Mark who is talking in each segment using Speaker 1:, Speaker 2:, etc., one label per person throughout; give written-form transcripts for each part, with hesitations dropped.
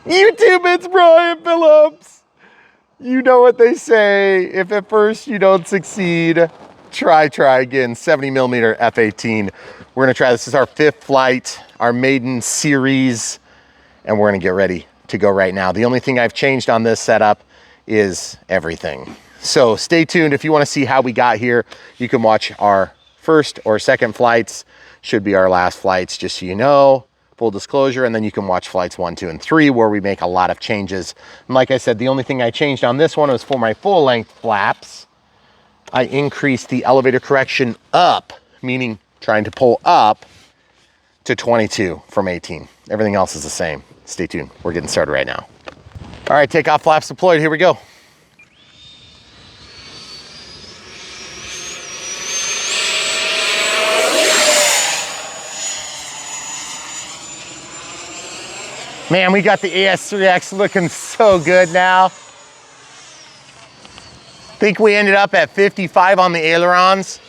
Speaker 1: YouTube, it's Brian Phillips. You know what they say. If at first you don't succeed, try again. 70 millimeter F-18. We're gonna try, this is our 5th flight, our maiden series, and we're gonna get ready to go right now. The only thing I've changed on this setup is everything. So stay tuned. If you wanna see how we got here, you can watch our 1st or 2nd flights. Should be our last flights, just so you know. Full disclosure, and then you can watch flights 1, 2, and 3 where we make a lot of changes. And like I said, the only thing I changed on this one was for my full length flaps. I increased the elevator correction up, meaning trying to pull up to 22 from 18. Everything else is the same. Stay tuned. We're getting started right now. All right, takeoff flaps deployed. Here we go. Man, we got the AS3X looking so good now. Think we ended up at 55 on the ailerons.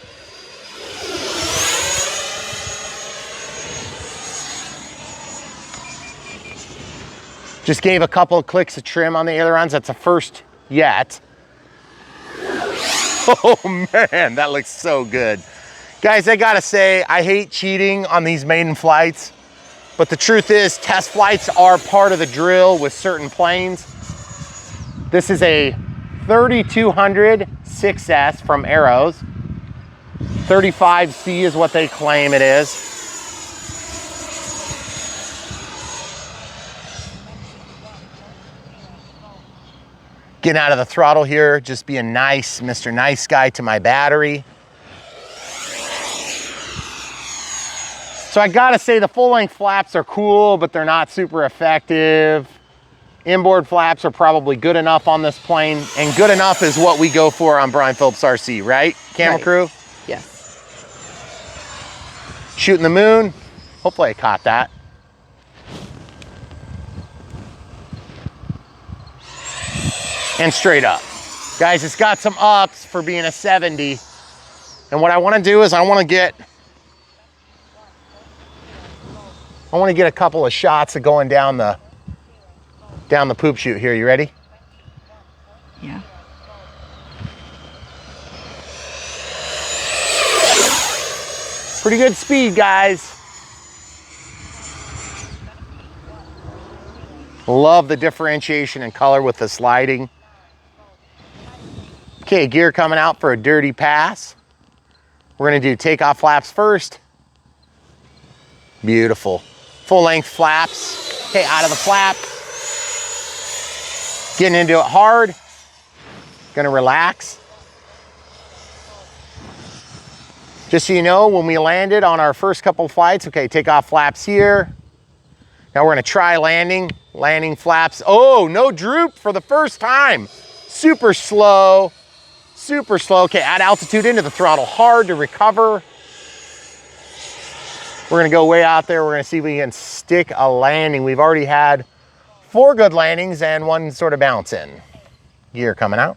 Speaker 1: Just gave a couple of clicks of trim on the ailerons. That's a first yet. Oh man, that looks so good. Guys, I gotta say, I hate cheating on these maiden flights. But the truth is, test flights are part of the drill with certain planes. This is a 3200 6S from Arrows. 35C is what they claim it is. Getting out of the throttle here, just being nice, Mr. Nice Guy to my battery. So I gotta say the full length flaps are cool, but they're not super effective. Inboard flaps are probably good enough on this plane, and good enough is what we go for on Brian Phillips RC, right? Camera crew?
Speaker 2: Yes.
Speaker 1: Shooting the moon. Hopefully I caught that. And straight up. Guys, it's got some ups for being a 70. And what I wanna do is I wanna get a couple of shots of going down the poop chute here. You ready?
Speaker 2: Yeah.
Speaker 1: Pretty good speed, guys. Love the differentiation in color with the sliding. Okay, gear coming out for a dirty pass. We're gonna do takeoff flaps first. Beautiful. Full length flaps. Okay, out of the flap. Getting into it hard. Gonna relax. Just so you know, when we landed on our first couple flights, okay, takeoff flaps here. Now we're gonna try landing flaps. Oh, no droop for the first time. Super slow, super slow. Okay, add altitude into the throttle hard to recover. We're gonna go way out there. We're gonna see if we can stick a landing. We've already had 4 good landings and 1 sort of bounce in. Gear coming out.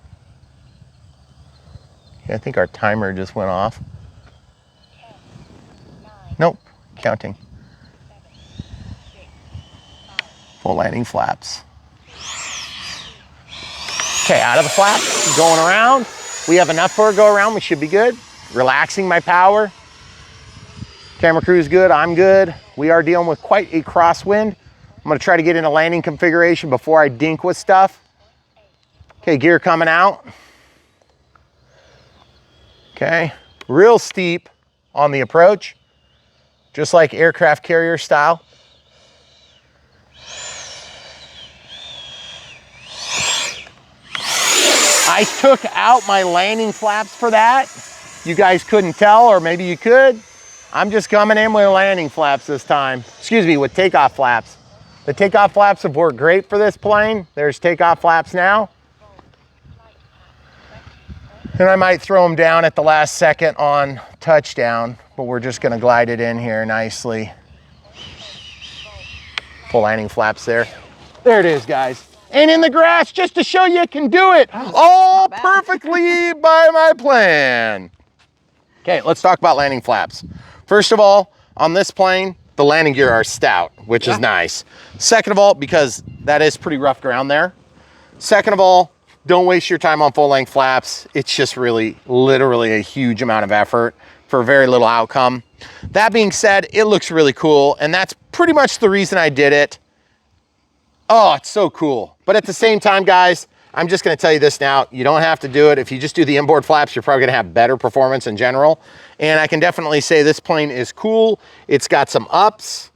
Speaker 1: Okay, I think our timer just went off. Nope, counting. Full landing flaps. Okay, out of the flap, going around. We have enough for a go around, we should be good. Relaxing my power. Camera crew's good, I'm good. We are dealing with quite a crosswind. I'm gonna try to get in a landing configuration before I dink with stuff. Okay, gear coming out. Okay, real steep on the approach, just like aircraft carrier style. I took out my landing flaps for that. You guys couldn't tell, or maybe you could. I'm just coming in with landing flaps this time. Excuse me, with takeoff flaps. The takeoff flaps have worked great for this plane. There's takeoff flaps now. And I might throw them down at the last second on touchdown, but we're just gonna glide it in here nicely. Full landing flaps there. There it is, guys. And in the grass, just to show you can do it all perfectly by my plan. Okay, let's talk about landing flaps. First of all, on this plane, the landing gear are stout, which is nice. Second of all, because that is pretty rough ground there. Second of all, don't waste your time on full length flaps. It's just really literally a huge amount of effort for very little outcome. That being said, it looks really cool, and that's pretty much the reason I did it. Oh, it's so cool. But at the same time, guys, I'm just gonna tell you this now, you don't have to do it. If you just do the inboard flaps, you're probably gonna have better performance in general. And I can definitely say this plane is cool. It's got some ups,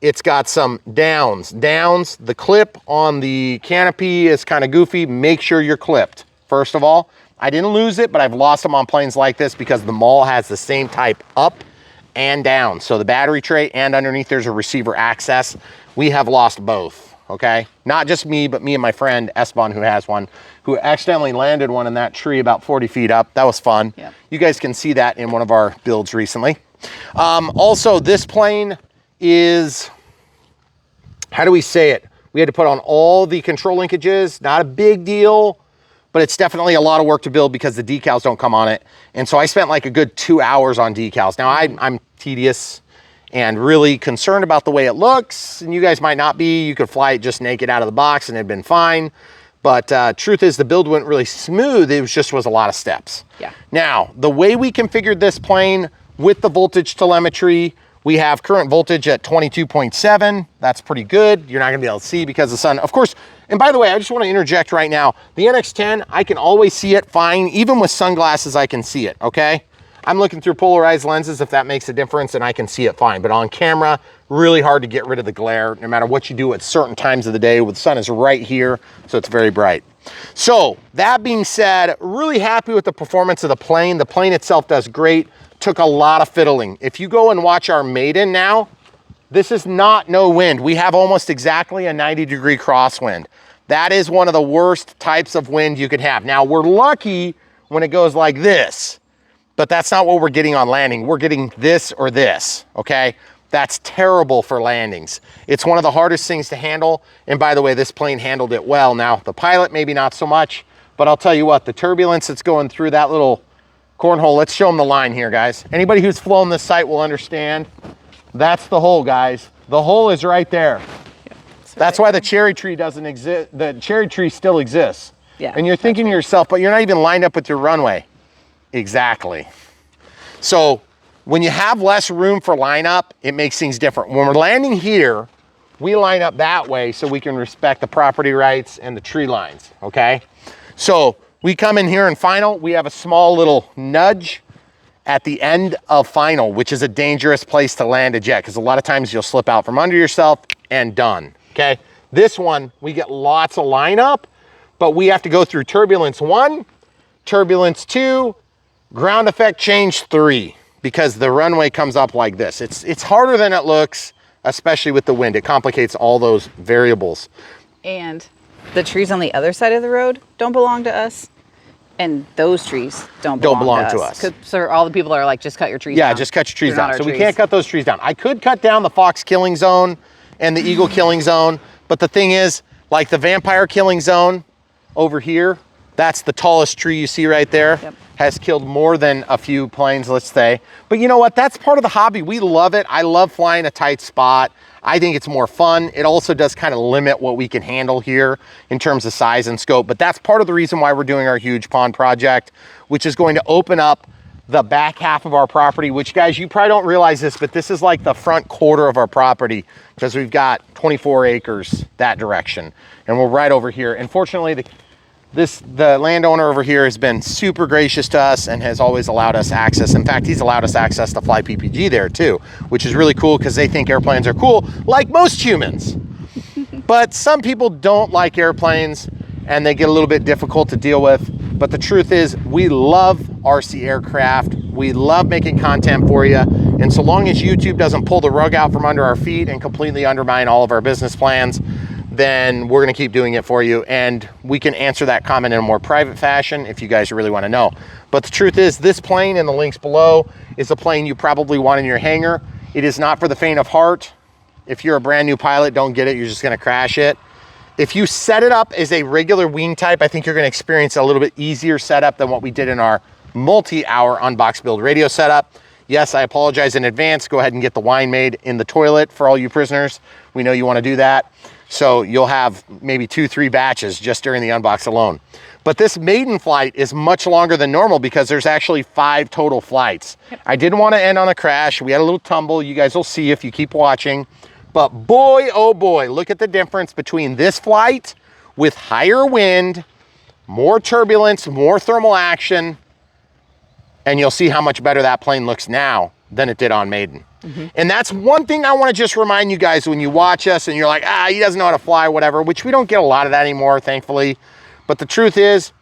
Speaker 1: it's got some downs. The clip on the canopy is kind of goofy. Make sure you're clipped, first of all. I didn't lose it, but I've lost them on planes like this because the Maul has the same type up and down. So the battery tray and underneath there's a receiver access. We have lost both, okay? Not just me, but me and my friend Esteban, who has one, who accidentally landed one in that tree about 40 feet up. That was fun. Yeah. You guys can see that in one of our builds recently. Also, this plane is, how do we say it? We had to put on all the control linkages, not a big deal, but it's definitely a lot of work to build because the decals don't come on it. And so I spent like a good 2 hours on decals. Now I'm tedious and really concerned about the way it looks, and you guys might not be. You could fly it just naked out of the box and it'd been fine. But truth is the build went really smooth. It was a lot of steps.
Speaker 2: Yeah.
Speaker 1: Now, the way we configured this plane with the voltage telemetry, we have current voltage at 22.7. That's pretty good. You're not gonna be able to see because the sun, of course. And by the way, I just wanna interject right now. The NX10, I can always see it fine. Even with sunglasses, I can see it, okay? I'm looking through polarized lenses if that makes a difference, and I can see it fine. But on camera, really hard to get rid of the glare no matter what you do at certain times of the day. The sun is right here, so it's very bright. So that being said, really happy with the performance of the plane. The plane itself does great. Took a lot of fiddling. If you go and watch our Maiden now, this is not no wind. We have almost exactly a 90-degree crosswind. That is one of the worst types of wind you could have. Now, we're lucky when it goes like this, but that's not what we're getting on landing. We're getting this or this, okay? That's terrible for landings. It's one of the hardest things to handle. And by the way, this plane handled it well. Now, the pilot, maybe not so much, but I'll tell you what, the turbulence that's going through that little cornhole, let's show them the line here, guys. Anybody who's flown this site will understand. That's the hole, guys. The hole is right there. Yeah, that's why the cherry tree doesn't exist. The cherry tree still exists. Yeah. And you're thinking to yourself, but you're not even lined up with your runway. Exactly. So when you have less room for lineup, it makes things different. When we're landing here, we line up that way so we can respect the property rights and the tree lines, okay? So we come in here in final, we have a small little nudge at the end of final, which is a dangerous place to land a jet because a lot of times you'll slip out from under yourself and done, okay? This one, we get lots of lineup, but we have to go through turbulence 1, turbulence 2, ground effect change 3, because the runway comes up like this. It's harder than it looks, especially with the wind. It complicates all those variables.
Speaker 2: And the trees on the other side of the road don't belong to us. And those trees don't belong to us. So all the people are like, just cut your trees down.
Speaker 1: Yeah, just cut your trees down. So we can't cut those trees down. I could cut down the fox killing zone and the eagle killing zone, but the thing is, like the vampire killing zone over here, that's the tallest tree you see right there. Yep. Has killed more than a few planes, let's say. But you know what? That's part of the hobby. We love it. I love flying a tight spot. I think it's more fun. It also does kind of limit what we can handle here in terms of size and scope. But that's part of the reason why we're doing our huge pond project, which is going to open up the back half of our property, which, guys, you probably don't realize this, but this is like the front quarter of our property because we've got 24 acres that direction. And we're right over here. And fortunately, the landowner over here has been super gracious to us and has always allowed us access. In fact, he's allowed us access to fly PPG there too, which is really cool because they think airplanes are cool, like most humans. But some people don't like airplanes and they get a little bit difficult to deal with. But the truth is, we love RC aircraft. We love making content for you. And so long as YouTube doesn't pull the rug out from under our feet and completely undermine all of our business plans, then we're gonna keep doing it for you. And we can answer that comment in a more private fashion if you guys really wanna know. But the truth is, this plane in the links below is a plane you probably want in your hangar. It is not for the faint of heart. If you're a brand new pilot, don't get it, you're just gonna crash it. If you set it up as a regular wing type, I think you're gonna experience a little bit easier setup than what we did in our multi-hour unbox build radio setup. Yes, I apologize in advance. Go ahead and get the wine made in the toilet for all you prisoners. We know you wanna do that. So you'll have maybe 2-3 batches just during the unbox alone. But this maiden flight is much longer than normal because there's actually 5 total flights. Yep. I didn't want to end on a crash. We had a little tumble. You guys will see if you keep watching. But boy, oh boy, look at the difference between this flight with higher wind, more turbulence, more thermal action, and you'll see how much better that plane looks now than it did on Maiden. And that's one thing I want to just remind you guys when you watch us and you're like, he doesn't know how to fly, whatever, which we don't get a lot of that anymore, thankfully. But the truth is,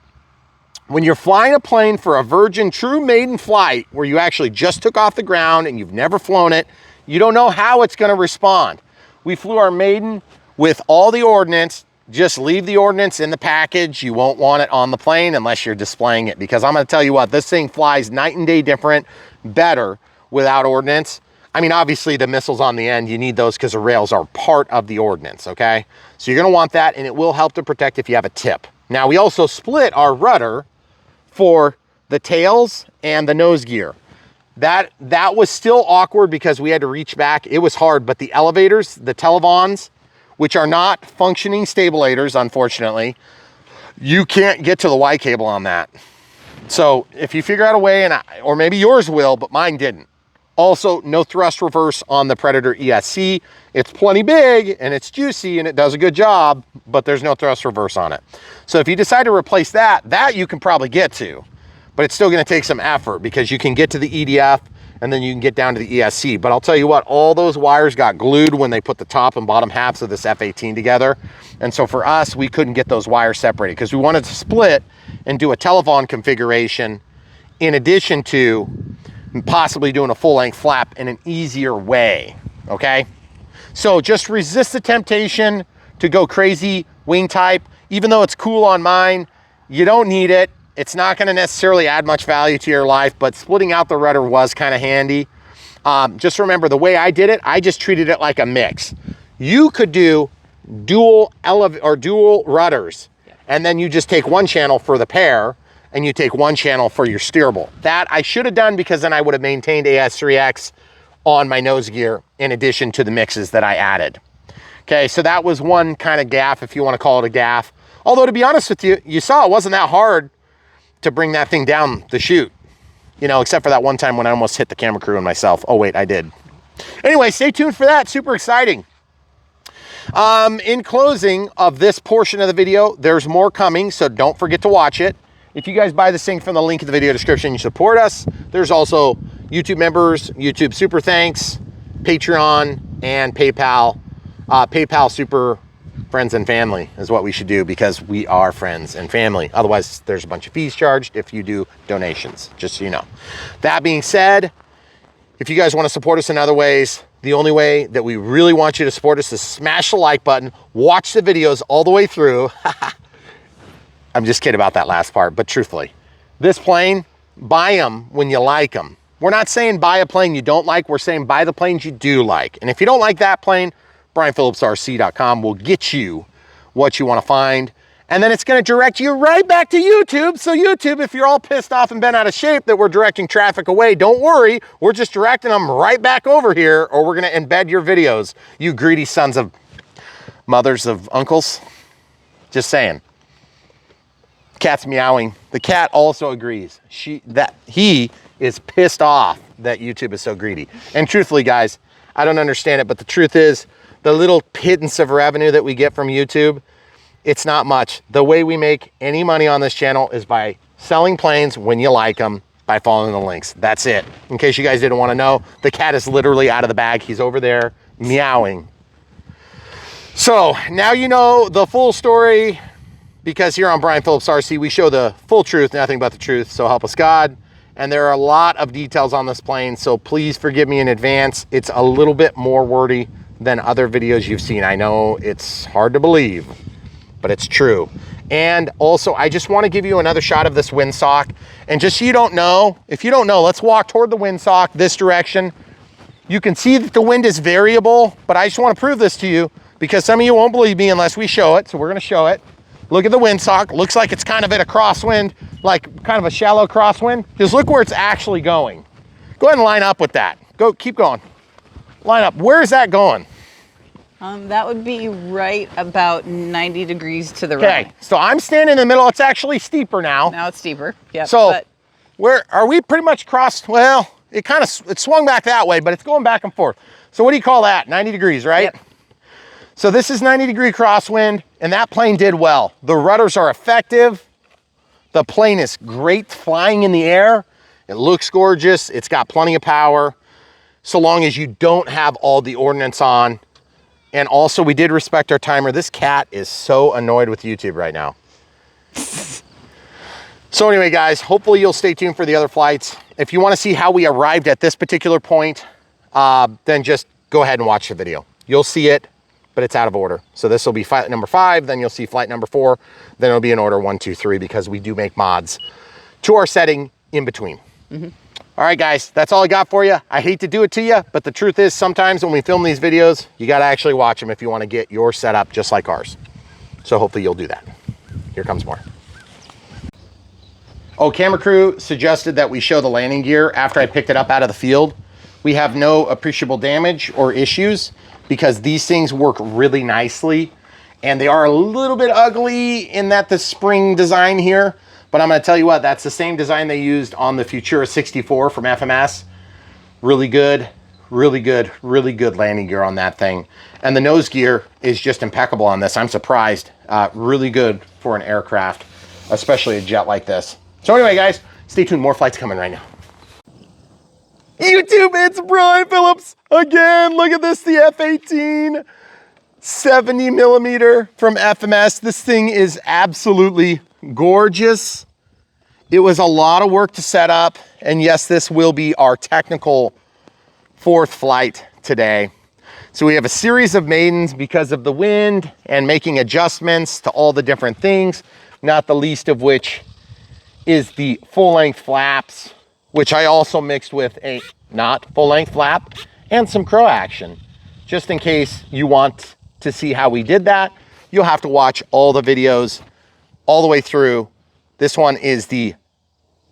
Speaker 1: when you're flying a plane for a virgin true maiden flight where you actually just took off the ground and you've never flown it, you don't know how it's going to respond. We flew our Maiden with all the ordnance. Just leave the ordnance in the package. You won't want it on the plane unless you're displaying it, because I'm going to tell you what, this thing flies night and day different, better without ordnance. I mean, obviously the missiles on the end, you need those because the rails are part of the ordnance, okay? So you're going to want that, and it will help to protect if you have a tip. Now, we also split our rudder for the tails and the nose gear. That was still awkward because we had to reach back. It was hard, but the elevators, the televons, which are not functioning stabilators, unfortunately, you can't get to the Y cable on that. So if you figure out a way, or maybe yours will, but mine didn't. Also, no thrust reverse on the Predator ESC. It's plenty big and it's juicy and it does a good job, but there's no thrust reverse on it. So if you decide to replace that you can probably get to, but it's still gonna take some effort because you can get to the EDF and then you can get down to the ESC. But I'll tell you what, all those wires got glued when they put the top and bottom halves of this F-18 together. And so for us, we couldn't get those wires separated because we wanted to split and do a televon configuration in addition to possibly doing a full-length flap in an easier way, okay? So just resist the temptation to go crazy wing type. Even though it's cool on mine, you don't need it. It's not gonna necessarily add much value to your life, but splitting out the rudder was kind of handy. Just remember, the way I did it, I just treated it like a mix. You could do dual rudders, and then you just take one channel for the pair, and you take one channel for your steerable. That I should have done because then I would have maintained AS3X on my nose gear in addition to the mixes that I added. Okay, so that was one kind of gaff, if you want to call it a gaff. Although, to be honest with you, you saw it wasn't that hard to bring that thing down the chute, you know, except for that one time when I almost hit the camera crew and myself. Oh wait, I did. Anyway, stay tuned for that, super exciting. In closing of this portion of the video, there's more coming, so don't forget to watch it. If you guys buy this thing from the link in the video description, you support us. There's also YouTube members, YouTube super thanks, Patreon, and PayPal. PayPal super friends and family is what we should do because we are friends and family. Otherwise, there's a bunch of fees charged if you do donations, just so you know. That being said, if you guys want to support us in other ways, the only way that we really want you to support us is smash the like button, watch the videos all the way through. I'm just kidding about that last part, but truthfully, this plane, buy them when you like them. We're not saying buy a plane you don't like, we're saying buy the planes you do like. And if you don't like that plane, BrianPhillipsRC.com will get you what you want to find. And then it's going to direct you right back to YouTube. So YouTube, if you're all pissed off and bent out of shape that we're directing traffic away, don't worry. We're just directing them right back over here, or we're going to embed your videos, you greedy sons of mothers of uncles. Just saying. Cat's meowing. The cat also agrees. He is pissed off that YouTube is so greedy. And truthfully, guys, I don't understand it, but the truth is, the little pittance of revenue that we get from YouTube, it's not much. The way we make any money on this channel is by selling planes when you like them, by following the links. That's it. In case you guys didn't want to know, the cat is literally out of the bag. He's over there meowing. So now you know the full story, because here on Brian Phillips RC, we show the full truth, nothing but the truth, so help us God. And there are a lot of details on this plane, so please forgive me in advance. It's a little bit more wordy than other videos you've seen. I know it's hard to believe, but it's true. And also, I just want to give you another shot of this windsock. And just so you don't know, if you don't know, let's walk toward the windsock this direction. You can see that the wind is variable, but I just want to prove this to you because some of you won't believe me unless we show it, so we're going to show it. Look at the windsock. Looks like it's kind of at a crosswind, like kind of a shallow crosswind. Just look where it's actually going. Go ahead and line up with that. Go, keep going. Line up. Where is that going?
Speaker 2: That would be right about 90 degrees to the right.
Speaker 1: Okay, so I'm standing in the middle. It's actually steeper now.
Speaker 2: Now it's steeper. Yep.
Speaker 1: So where are we pretty much crossed? Well, it swung back that way, but it's going back and forth. So what do you call that? 90 degrees, right?
Speaker 2: Yep.
Speaker 1: So this is 90-degree crosswind, and that plane did well. The rudders are effective. The plane is great flying in the air. It looks gorgeous. It's got plenty of power, so long as you don't have all the ordnance on. And also, we did respect our timer. This cat is so annoyed with YouTube right now. So anyway, guys, hopefully you'll stay tuned for the other flights. If you want to see how we arrived at this particular point, then just go ahead and watch the video. You'll see it, but it's out of order. So this will be flight number 5, then you'll see flight number 4, then it'll be in order 1, 2, 3, because we do make mods to our setting in between. All right, guys, that's all I got for you. I hate to do it to you, but the truth is sometimes when we film these videos, you got to actually watch them if you want to get your setup just like ours. So hopefully you'll do that. Here comes more. Oh, camera crew suggested that we show the landing gear after I picked it up out of the field. We have no appreciable damage or issues because these things work really nicely, and they are a little bit ugly in that the spring design here. But I'm gonna tell you what, that's the same design they used on the Futura 64 from FMS. Really good, really good, really good landing gear on that thing. And the nose gear is just impeccable on this. I'm surprised. Really good for an aircraft, especially a jet like this. So anyway, guys, stay tuned. More flights coming right now. YouTube, it's Brian Phillips again. Look at this, the F-18. 70 millimeter from FMS. This thing is absolutely gorgeous. It was a lot of work to set up, and yes, this will be our technical 4th flight today. So we have a series of maidens because of the wind and making adjustments to all the different things, not the least of which is the full-length flaps, which I also mixed with a not full-length flap and some crow action. Just in case you want to see how we did that, you'll have to watch all the videos all the way through. This one is the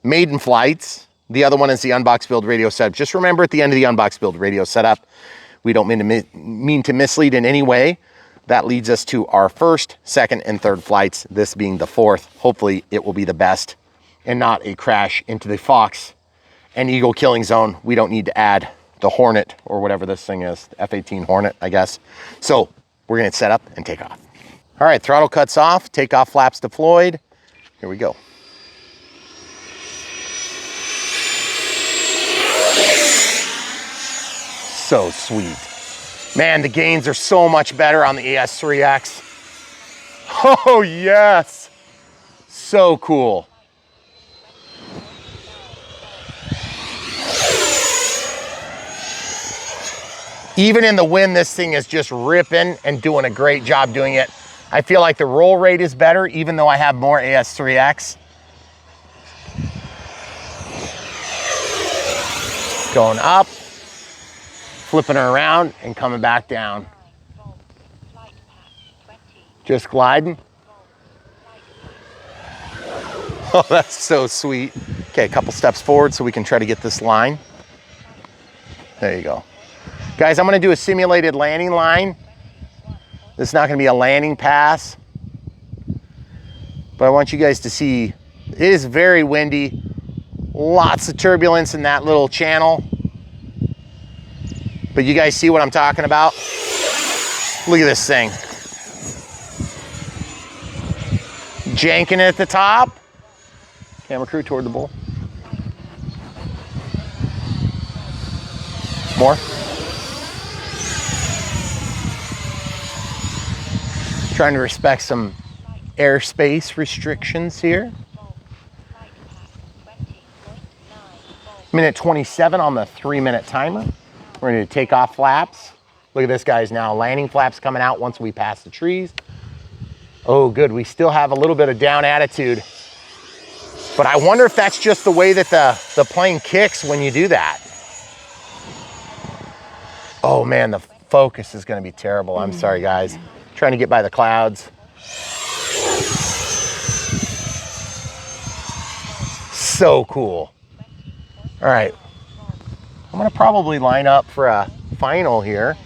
Speaker 1: maiden flights. The other one is the unbox build radio setup. Just remember at the end of the unbox build radio setup, we don't mean to mislead in any way. That leads us to our 1st, 2nd, and 3rd flights, this being the 4th. Hopefully it will be the best and not a crash into the Fox and Eagle killing zone. We don't need to add the Hornet or whatever this thing is, the F-18 Hornet, I guess. So we're gonna set up and take off. All right, throttle cuts off, takeoff flaps deployed. Here we go. So sweet. Man, the gains are so much better on the ES3X. Oh yes, so cool. Even in the wind, this thing is just ripping and doing a great job doing it. I feel like the roll rate is better, even though I have more AS3X. Going up, flipping her around and coming back down. Just gliding. Oh, that's so sweet. Okay, a couple steps forward so we can try to get this line. There you go. Guys, I'm gonna do a simulated landing line. This is not gonna be a landing pass, but I want you guys to see, it is very windy, lots of turbulence in that little channel. But you guys see what I'm talking about? Look at this thing. Janking it at the top. Camera crew toward the bull. More. Trying to respect some airspace restrictions here. Minute 27 on the 3-minute timer. We're going to take off flaps. Look at this, guys, now landing flaps coming out once we pass the trees. Oh, good. We still have a little bit of down attitude. But I wonder if that's just the way that the plane kicks when you do that. Oh, man, the focus is going to be terrible. I'm sorry, guys. Trying to get by the clouds. So cool. All right. I'm going to probably line up for a final here.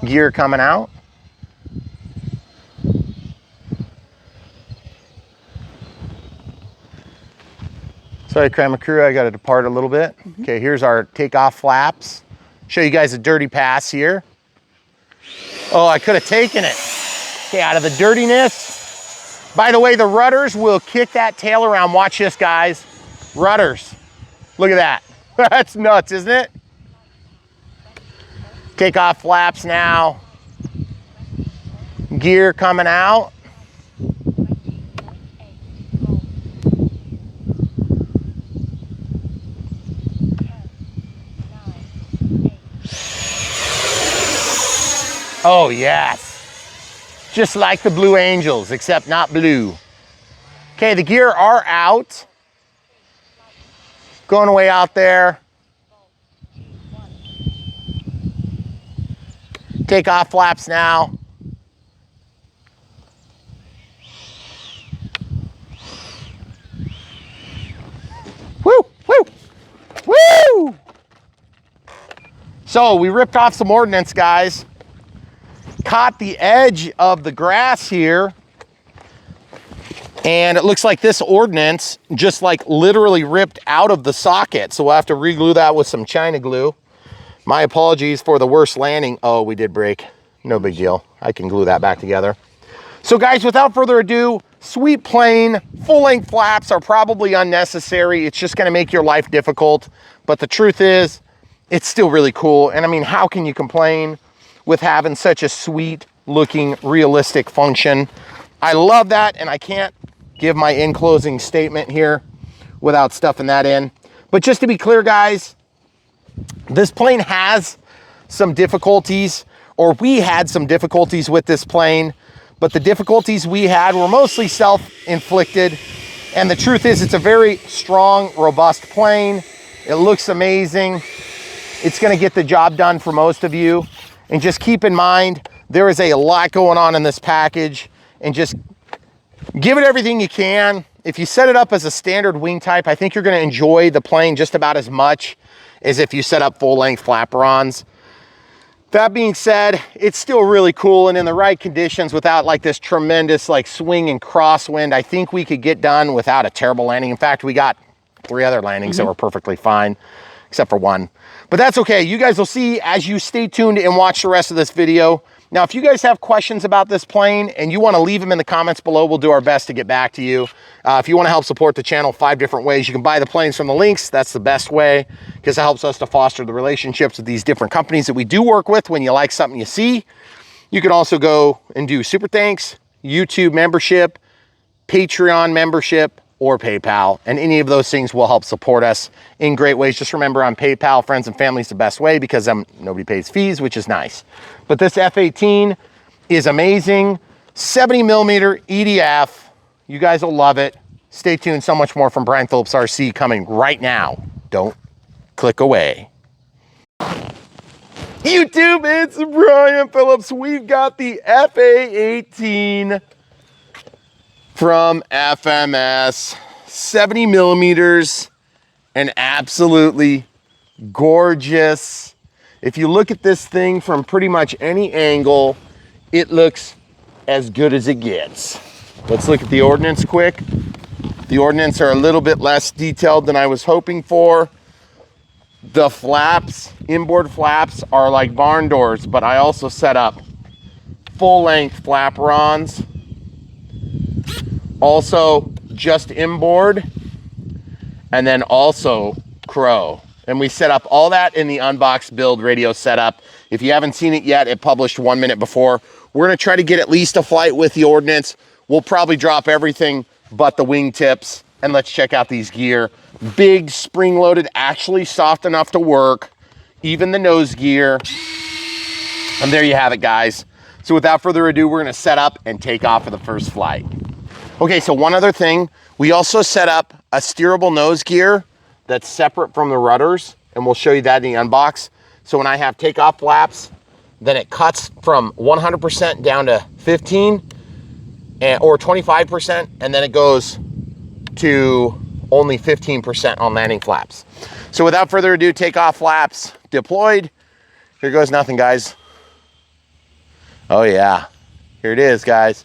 Speaker 1: Gear coming out. Sorry, camera crew, I got to depart a little bit. Okay, here's our takeoff flaps. Show you guys a dirty pass here. Oh, I could have taken it. Okay, out of the dirtiness. By the way, the rudders will kick that tail around. Watch this, guys. Rudders. Look at that. That's nuts, isn't it? Takeoff flaps now. Gear coming out. Oh, yes. Just like the Blue Angels, except not blue. Okay, the gear are out. Going away out there. Takeoff flaps now. Woo, woo, woo! So we ripped off some ordnance, guys. Caught the edge of the grass here, and it looks like this ordnance just like literally ripped out of the socket. So we'll have to re-glue that with some China glue. My apologies for the worst landing. Oh, we did break. No big deal. I can glue that back together. So guys, without further ado, sweet plane, full-length flaps are probably unnecessary. It's just gonna make your life difficult. But the truth is, it's still really cool. And I mean, how can you complain with having such a sweet looking realistic function? I love that, and I can't give my in closing statement here without stuffing that in. But just to be clear, guys, this plane has some difficulties, or we had some difficulties with this plane, but the difficulties we had were mostly self-inflicted. And the truth is, it's a very strong, robust plane. It looks amazing. It's gonna get the job done for most of you. And just keep in mind, there is a lot going on in this package, and just give it everything you can. If you set it up as a standard wing type, I think you're gonna enjoy the plane just about as much as if you set up full-length flaperons. That being said, it's still really cool, and in the right conditions, without like this tremendous like swing and crosswind, I think we could get done without a terrible landing. In fact, we got 3 other landings that were perfectly fine, except for one. But that's okay. You guys will see as you stay tuned and watch the rest of this video. Now, if you guys have questions about this plane and you want to leave them in the comments below, we'll do our best to get back to you. If you want to help support the channel, 5 different ways. You can buy the planes from the links. That's the best way, because it helps us to foster the relationships with these different companies that we do work with when you like something you see. You can also go and do super thanks, YouTube membership, Patreon membership, or PayPal, and any of those things will help support us in great ways. Just remember, on PayPal, friends and family is the best way, because nobody pays fees, which is nice. But this F-18 is amazing. 70mm EDF. You guys will love it. Stay tuned. So much more from Brian Phillips RC coming right now. Don't click away. YouTube, it's Brian Phillips. We've got the F-18 from FMS, 70mm, and absolutely gorgeous. If you look at this thing from pretty much any angle, it looks as good as it gets. Let's look at the ordnance quick. The ordnance are a little bit less detailed than I was hoping for. The flaps, inboard flaps, are like barn doors, but I also set up full-length flaperons. Also just inboard, and then also crow. And we set up all that in the unboxed build radio setup. If you haven't seen it yet, it published 1 minute before. We're gonna try to get at least a flight with the ordnance. We'll probably drop everything but the wing tips, and let's check out these gear. Big spring loaded, actually soft enough to work, even the nose gear. And there you have it, guys. So without further ado, we're gonna set up and take off for the first flight. Okay, so one other thing, we also set up a steerable nose gear that's separate from the rudders, and we'll show you that in the unbox. So when I have takeoff flaps, then it cuts from 100% down to 15 or 25%, and then it goes to only 15% on landing flaps. So without further ado, takeoff flaps deployed. Here goes nothing, guys. Oh yeah, here it is, guys.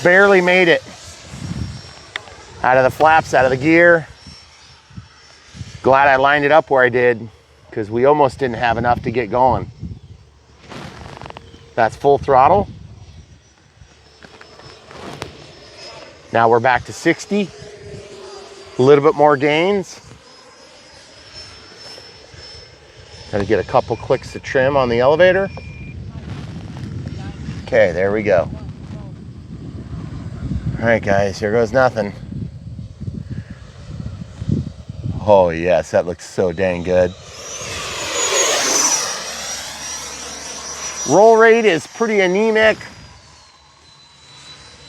Speaker 1: Barely made it. Out of the flaps, out of the gear. Glad I lined it up where I did, because we almost didn't have enough to get going. That's full throttle. Now we're back to 60. A little bit more gains. Gotta get a couple clicks of trim on the elevator. Okay, there we go. All right, guys, here goes nothing. Oh yes, that looks so dang good. Roll rate is pretty anemic.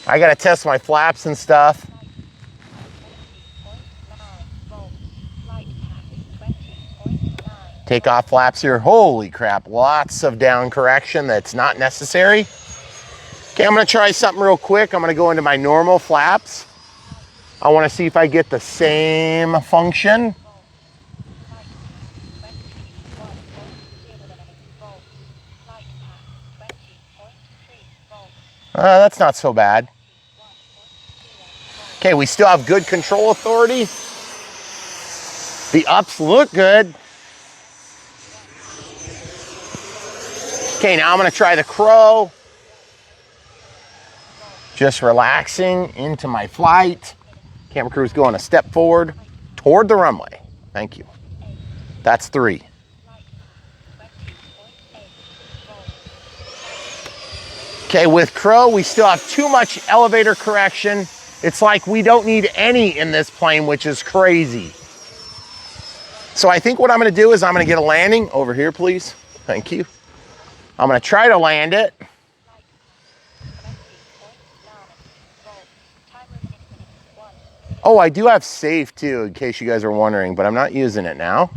Speaker 1: I gotta test my flaps and stuff. Take off flaps here. Holy crap, lots of down correction that's not necessary. Okay, I'm gonna try something real quick. I'm gonna go into my normal flaps. I wanna see if I get the same function. That's not so bad. Okay, we still have good control authority. The ups look good. Okay, now I'm gonna try the crow. Just relaxing into my flight. Camera crew's going a step forward toward the runway. Thank you. That's 3. Okay, with crow, we still have too much elevator correction. It's like we don't need any in this plane, which is crazy. So I think what I'm gonna do is I'm gonna get a landing. Over here, please. Thank you. I'm gonna try to land it. Oh, I do have safe too, in case you guys are wondering, but I'm not using it now.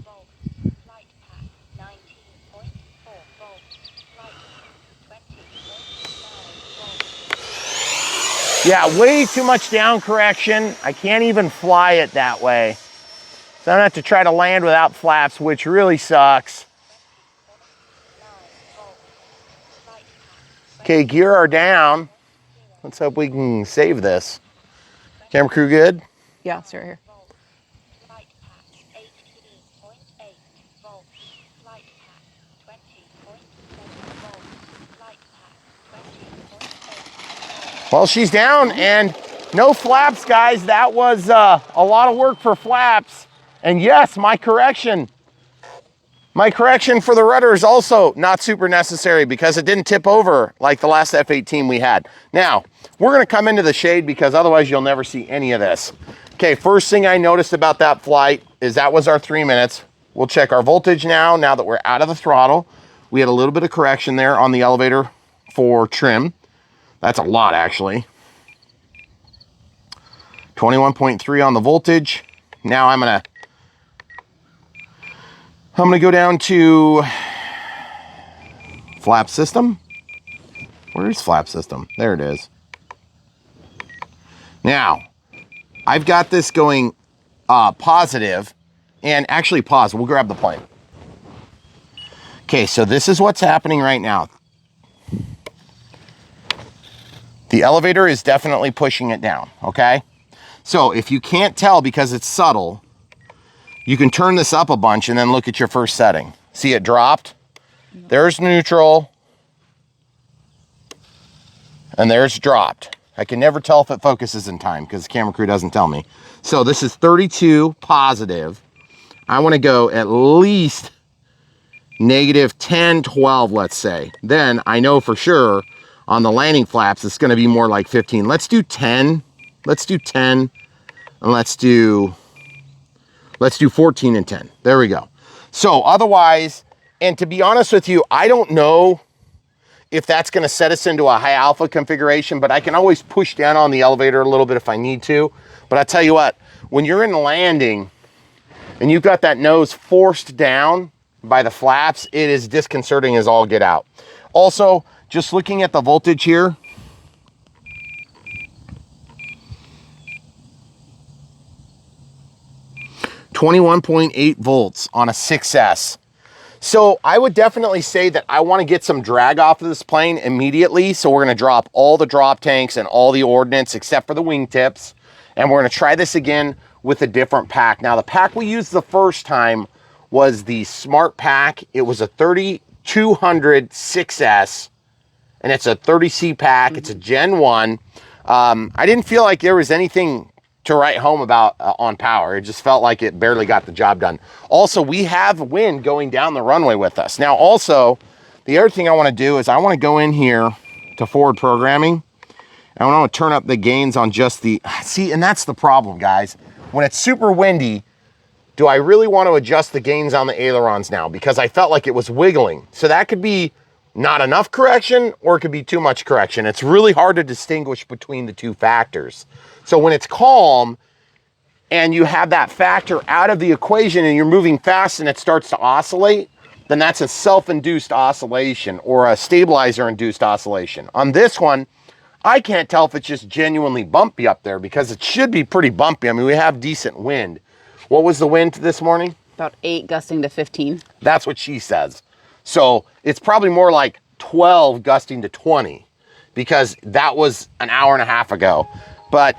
Speaker 1: Yeah, way too much down correction. I can't even fly it that way. So I'm gonna have to try to land without flaps, which really sucks. Okay, gear are down. Let's hope we can save this. Camera crew good?
Speaker 2: Yeah, it's right here.
Speaker 1: Well, she's down and no flaps, guys. That was a lot of work for flaps. And yes, my correction for the rudder is also not super necessary because it didn't tip over like the last F-18 we had. Now, we're gonna come into the shade because otherwise you'll never see any of this. Okay, first thing I noticed about that flight is that was our 3 minutes. We'll check our voltage now that we're out of the throttle. We had a little bit of correction there on the elevator for trim. That's a lot, actually. 21.3 on the voltage. Now I'm gonna go down to flap system. Where's flap system? There it is. Now, I've got this going positive, and actually pause, we'll grab the plane. Okay, so this is what's happening right now. The elevator is definitely pushing it down, okay? So if you can't tell because it's subtle, you can turn this up a bunch and then look at your first setting. See it dropped? There's neutral. And there's dropped. I can never tell if it focuses in time because the camera crew doesn't tell me. So this is 32 positive. I want to go at least negative 10, 12, let's say. Then I know for sure on the landing flaps, it's going to be more like 15. Let's do 10. Let's do 10. And let's do 14 and 10. There we go. So otherwise, and to be honest with you, I don't know if that's going to set us into a high alpha configuration, but I can always push down on the elevator a little bit if I need to. But I tell you what, when you're in landing and you've got that nose forced down by the flaps, it is disconcerting as all get out. Also, just looking at the voltage here, 21.8 volts on a 6S. So I would definitely say that I want to get some drag off of this plane immediately. So we're going to drop all the drop tanks and all the ordnance except for the wingtips. And we're going to try this again with a different pack. Now the pack we used the first time was the Smart Pack. It was a 3200 6S and it's a 30C pack. It's a Gen 1. I didn't feel like there was anything to write home about on power. It just felt like it barely got the job done. Also, we have wind going down the runway with us. Now, also, the other thing I want to do is I want to go in here to forward programming. And I want to turn up the gains on just the, see, and that's the problem, guys. When it's super windy, do I really want to adjust the gains on the ailerons now? Because I felt like it was wiggling. So that could be not enough correction or it could be too much correction. It's really hard to distinguish between the two factors. So when it's calm and you have that factor out of the equation and you're moving fast and it starts to oscillate, then that's a self-induced oscillation or a stabilizer-induced oscillation. On this one, I can't tell if it's just genuinely bumpy up there because it should be pretty bumpy. I mean, we have decent wind. What was the wind this morning?
Speaker 2: About 8 gusting to 15.
Speaker 1: That's what she says. So it's probably more like 12 gusting to 20 because that was an hour and a half ago. But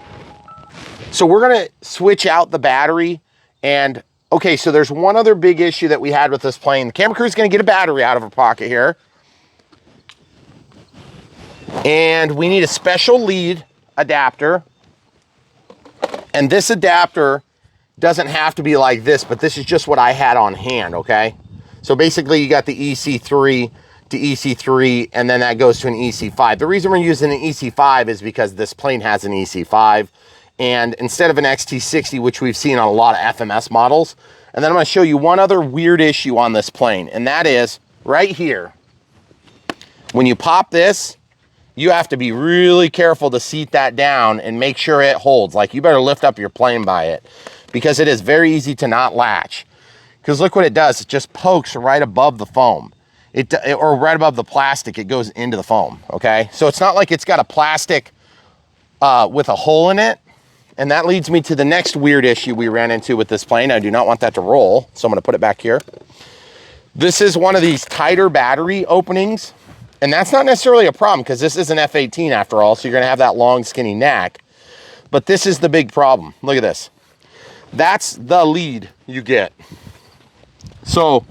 Speaker 1: so we're going to switch out the battery. And okay, so there's one other big issue that we had with this plane. The camera crew is going to get a battery out of her pocket here. And we need a special lead adapter. And this adapter doesn't have to be like this, but this is just what I had on hand, okay? So basically you got the EC3 to EC3, and then that goes to an EC5. The reason we're using an EC5 is because this plane has an EC5, and instead of an XT60, which we've seen on a lot of FMS models. And then I'm gonna show you one other weird issue on this plane, and that is right here. When you pop this, you have to be really careful to seat that down and make sure it holds. Like, you better lift up your plane by it because it is very easy to not latch. Because look what it does. It just pokes right above the foam. Or right above the plastic, it goes into the foam, okay? So it's not like it's got a plastic with a hole in it. And that leads me to the next weird issue we ran into with this plane. I do not want that to roll, so I'm gonna put it back here. This is one of these tighter battery openings. And that's not necessarily a problem because this is an F-18 after all, so you're gonna have that long skinny neck. But this is the big problem. Look at this. That's the lead you get. So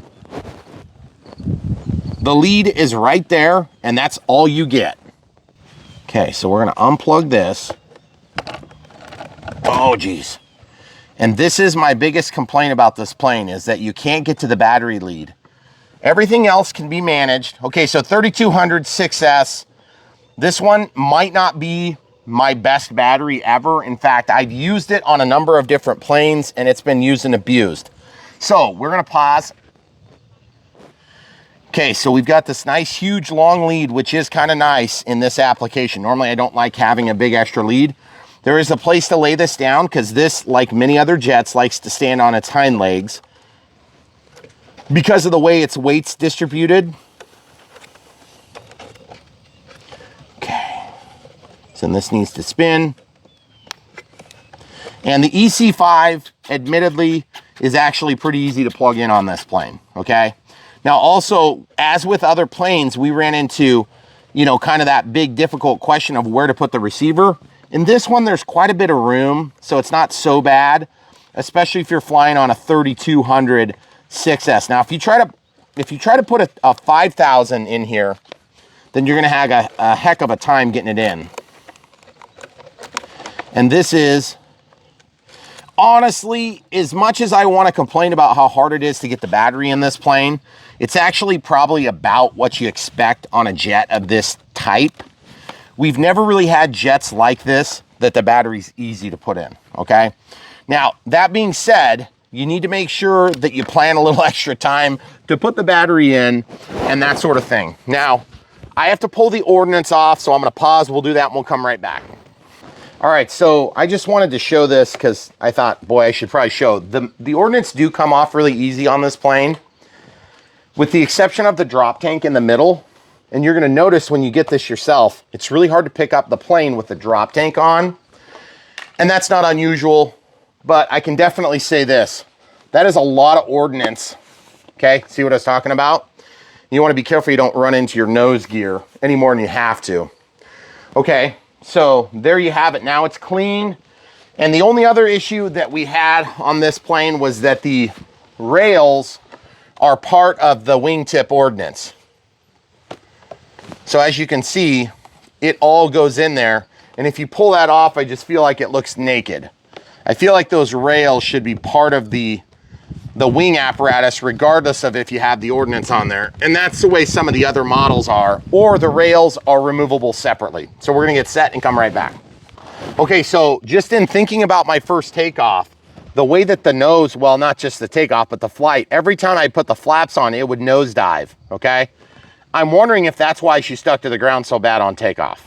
Speaker 1: the lead is right there and that's all you get. Okay, so we're gonna unplug this. Oh geez. And this is my biggest complaint about this plane is that you can't get to the battery lead. Everything else can be managed. Okay, so 3200 6S. This one might not be my best battery ever. In fact, I've used it on a number of different planes and it's been used and abused. So we're gonna pause. Okay, so we've got this nice, huge, long lead, which is kind of nice in this application. Normally, I don't like having a big extra lead. There is a place to lay this down because this, like many other jets, likes to stand on its hind legs. Because of the way its weight's distributed. Okay, so this needs to spin. And the EC5, admittedly, is actually pretty easy to plug in on this plane, okay? Now also, as with other planes, we ran into, you know, kind of that big difficult question of where to put the receiver. In this one, there's quite a bit of room, so it's not so bad, especially if you're flying on a 3200 6S. Now, if you try to put a 5000 in here, then you're gonna have a heck of a time getting it in. And this is, honestly, as much as I wanna complain about how hard it is to get the battery in this plane, it's actually probably about what you expect on a jet of this type. We've never really had jets like this that the battery's easy to put in, okay? Now, that being said, you need to make sure that you plan a little extra time to put the battery in and that sort of thing. Now, I have to pull the ordnance off, so I'm gonna pause, we'll do that and we'll come right back. All right, so I just wanted to show this because I thought, boy, I should probably show. The ordnance do come off really easy on this plane, with the exception of the drop tank in the middle. And you're gonna notice when you get this yourself, it's really hard to pick up the plane with the drop tank on. And that's not unusual, but I can definitely say this. That is a lot of ordnance. Okay, see what I was talking about? You want to be careful you don't run into your nose gear any more than you have to. Okay, so there you have it. Now it's clean. And the only other issue that we had on this plane was that the rails are part of the wingtip ordnance. So as you can see, it all goes in there. And if you pull that off, I just feel like it looks naked. I feel like those rails should be part of the wing apparatus, regardless of if you have the ordnance on there. And that's the way some of the other models are, or the rails are removable separately. So we're gonna get set and come right back. Okay, so just in thinking about my first takeoff, the way that the nose, well, not just the takeoff, but the flight, every time I put the flaps on, it would nosedive, okay? I'm wondering if that's why she stuck to the ground so bad on takeoff.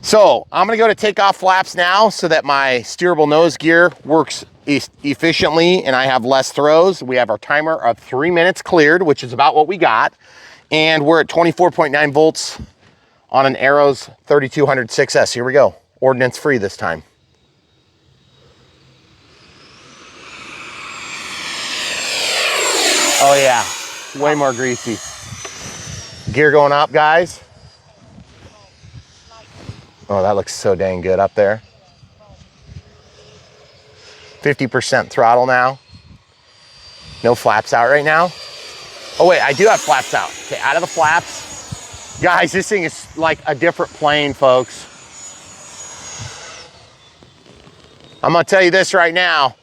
Speaker 1: So I'm gonna go to takeoff flaps now so that my steerable nose gear works efficiently and I have less throws. We have our timer of 3 minutes cleared, which is about what we got. And we're at 24.9 volts on an Arrows 3200 6S. Here we go, ordnance free this time. Oh yeah, way more greasy. Gear going up, guys. Oh, that looks so dang good up there. 50% throttle now. No flaps out right now. Oh wait, I do have flaps out. Okay, out of the flaps. Guys, this thing is like a different plane, folks. I'm gonna tell you this right now.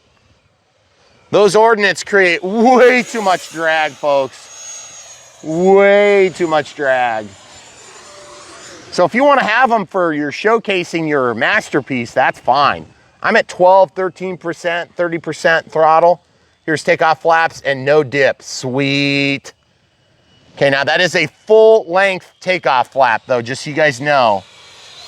Speaker 1: Those ordnance create way too much drag, folks. Way too much drag. So if you want to have them for your showcasing your masterpiece, that's fine. I'm at 12, 13%, 30% throttle. Here's takeoff flaps and no dip. Sweet. Okay, now that is a full length takeoff flap though, just so you guys know.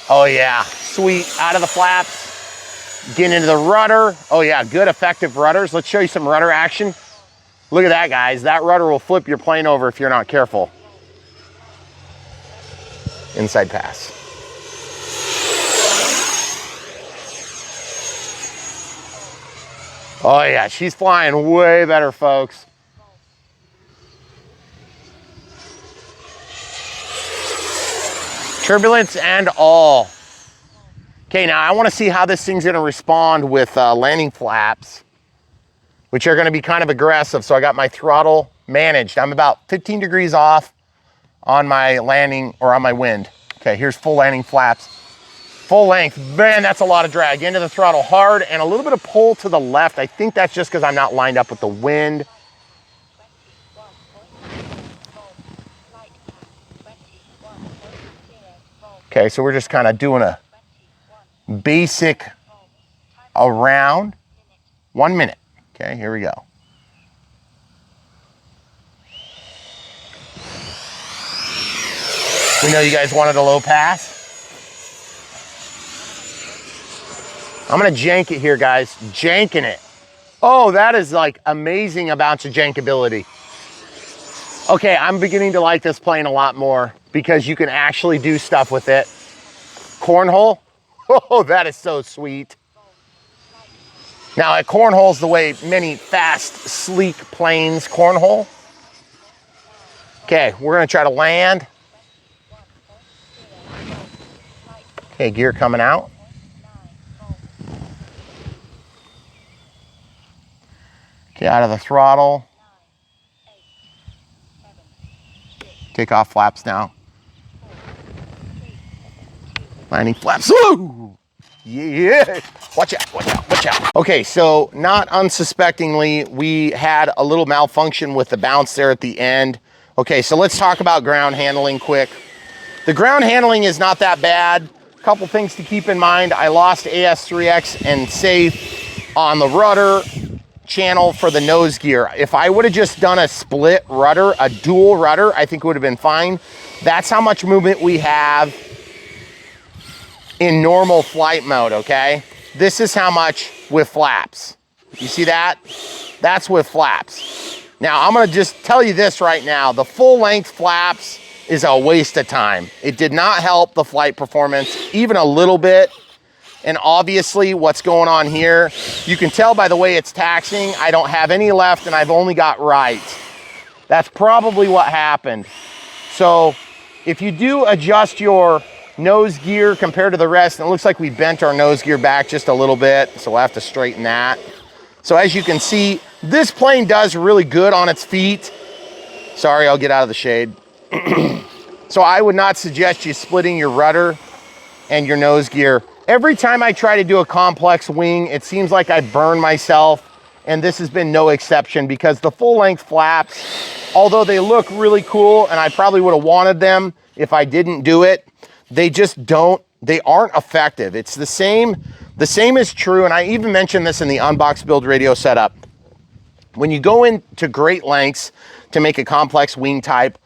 Speaker 1: Oh yeah, sweet. Out of the flaps, getting into the rudder. Oh yeah, good effective rudders. Let's show you some rudder action. Look at that, guys. That rudder will flip your plane over if you're not careful. Inside pass. Oh yeah, she's flying way better, folks. Turbulence and all. Okay, now I want to see how this thing's going to respond with landing flaps, which are going to be kind of aggressive. So I got my throttle managed. I'm about 15 degrees off on my landing or on my wind. Okay, here's full landing flaps. Full length, man, that's a lot of drag. Into the throttle hard and a little bit of pull to the left. I think that's just because I'm not lined up with the wind. Okay, so we're just kind of doing a basic around 1 minute. Okay, here we go. We know you guys wanted a low pass. I'm gonna jank it here, guys. Janking it. Oh, that is like amazing amounts of jankability. Okay, I'm beginning to like this plane a lot more because you can actually do stuff with it. Cornhole. Oh, that is so sweet. Now, it cornholes the way many fast, sleek planes cornhole. Okay, we're gonna try to land. Okay, gear coming out. Okay, out of the throttle. Take off flaps now. Landing flaps. Woo! Yeah! Watch out, watch out, watch out. Okay, so not unsuspectingly, we had a little malfunction with the bounce there at the end. Okay, so let's talk about ground handling quick. The ground handling is not that bad. Couple things to keep in mind. I lost AS3X and safe on the rudder channel for the nose gear. If I would have just done a split rudder, a dual rudder, I think it would have been fine. That's how much movement we have in normal flight mode, okay? This is how much with flaps. You see that? That's with flaps. Now, I'm gonna just tell you this right now. The full length flaps is a waste of time. It did not help the flight performance even a little bit. And obviously what's going on here, you can tell by the way it's taxing, I don't have any left and I've only got right. That's probably what happened. So if you do adjust your nose gear compared to the rest, and it looks like we bent our nose gear back just a little bit, so we'll have to straighten that. So as you can see, this plane does really good on its feet. Sorry, I'll get out of the shade. So I would not suggest you splitting your rudder and your nose gear. Every time I try to do a complex wing, it seems like I burn myself, and this has been no exception because the full length flaps, although they look really cool, and I probably would have wanted them if I didn't do it, they just don't, they aren't effective. It's the same is true, and I even mentioned this in the Unbox Build radio setup. When you go into great lengths to make a complex wing type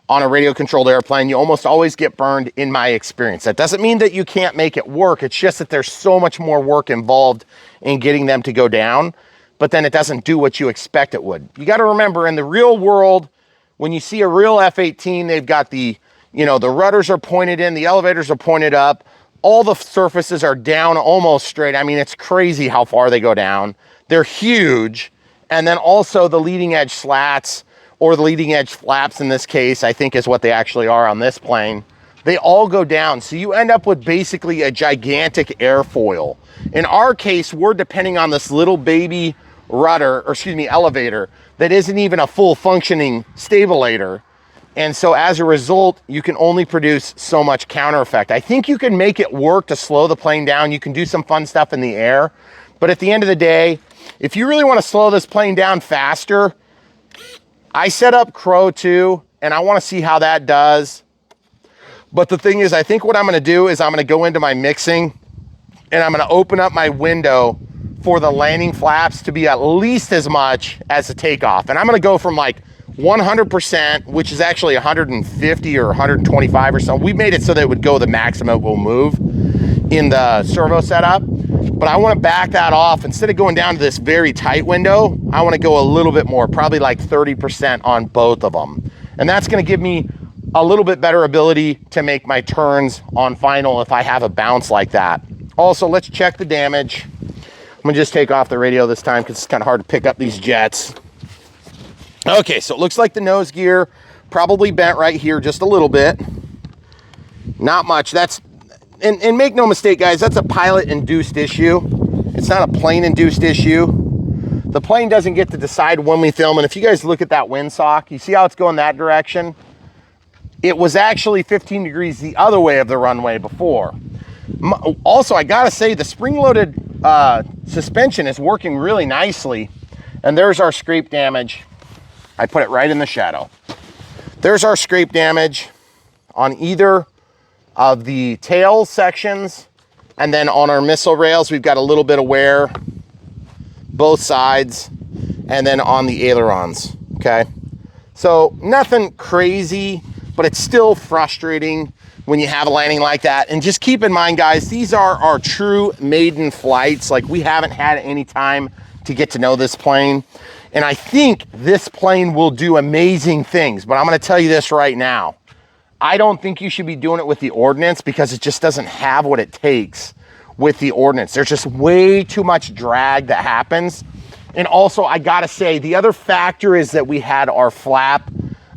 Speaker 1: on a radio controlled airplane, you almost always get burned in my experience. That doesn't mean that you can't make it work. It's just that there's so much more work involved in getting them to go down, but then it doesn't do what you expect it would. You got to remember, in the real world, when you see a real F-18, they've got the, you know, the rudders are pointed in, the elevators are pointed up, all the surfaces are down almost straight. I mean, it's crazy how far they go down. They're huge. And then also the leading edge slats, or the leading edge flaps in this case, I think is what they actually are on this plane. They all go down. So you end up with basically a gigantic airfoil. In our case, we're depending on this little baby rudder, or excuse me, elevator, that isn't even a full functioning stabilator. And so as a result, you can only produce so much counter effect. I think you can make it work to slow the plane down. You can do some fun stuff in the air. But at the end of the day, if you really want to slow this plane down faster, I set up Crow 2, and I want to see how that does. But the thing is, I think what I'm going to do is I'm going to go into my mixing, and I'm going to open up my window for the landing flaps to be at least as much as the takeoff. And I'm going to go from like 100%, which is actually 150 or 125 or so. We made it so that it would go the maximum it will move in the servo setup. But I want to back that off. Instead of going down to this very tight window, I want to go a little bit more, probably like 30% on both of them. And that's going to give me a little bit better ability to make my turns on final if I have a bounce like that. Also, let's check the damage. I'm going to just take off the radio this time because it's kind of hard to pick up these jets. Okay, so it looks like the nose gear probably bent right here just a little bit. Not much. That's and make no mistake, guys, that's a pilot-induced issue. It's not a plane-induced issue. The plane doesn't get to decide when we film, and if you guys look at that windsock, you see how it's going that direction? It was actually 15 degrees the other way of the runway before. Also, I gotta say, the spring-loaded suspension is working really nicely. And there's our scrape damage. I put it right in the shadow. There's our scrape damage on either of the tail sections, and then on our missile rails we've got a little bit of wear both sides, and then on the ailerons. Okay, so nothing crazy, but it's still frustrating when you have a landing like that. And just keep in mind, guys, these are our true maiden flights. Like, we haven't had any time to get to know this plane, and I think this plane will do amazing things. But I'm going to tell you this right now, I don't think you should be doing it with the ordnance, because it just doesn't have what it takes with the ordnance. There's just way too much drag that happens. And also, I gotta say, the other factor is that we had our flap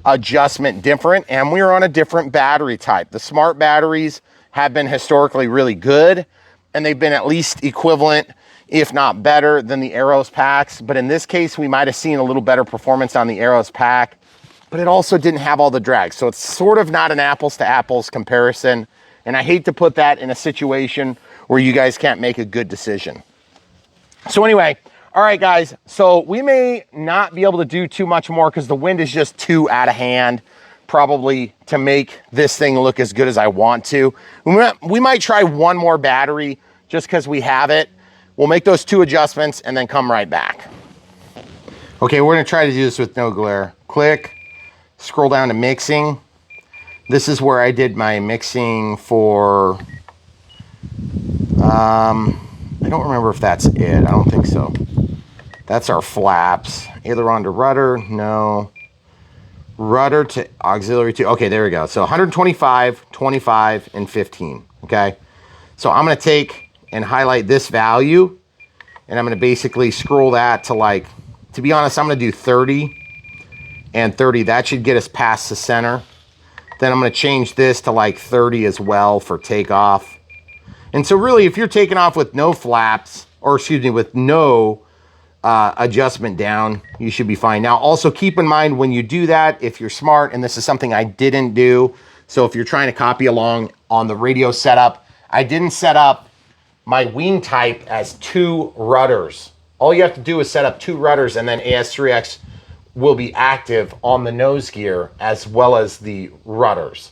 Speaker 1: adjustment different, and we were on a different battery type. The smart batteries have been historically really good, and they've been at least equivalent, if not better, than the Aeros packs. But in this case, we might have seen a little better performance on the Aeros pack, but it also didn't have all the drag. So it's sort of not an apples to apples comparison. And I hate to put that in a situation where you guys can't make a good decision. So anyway, all right, guys, so we may not be able to do too much more because the wind is just too out of hand, probably, to make this thing look as good as I want to. We might try one more battery just because we have it. We'll make those 2 adjustments and then come right back. Okay, we're gonna try to do this with no glare. Click. Scroll down to mixing. This is where I did my mixing for, I don't remember if that's it. I don't think so. That's our flaps. Aileron to rudder, no. Rudder to auxiliary to, okay, there we go. So 125, 25, and 15, okay? So I'm gonna take and highlight this value. And I'm gonna basically scroll that to like, to be honest, I'm gonna do 30 and 30. That should get us past the center. Then I'm gonna change this to like 30 as well for takeoff. And so really, if you're taking off with no flaps, or excuse me, with no adjustment down, you should be fine. Now, also keep in mind when you do that, if you're smart, and this is something I didn't do, so if you're trying to copy along on the radio setup, I didn't set up my wing type as 2 rudders. All you have to do is set up 2 rudders, and then AS3X will be active on the nose gear as well as the rudders.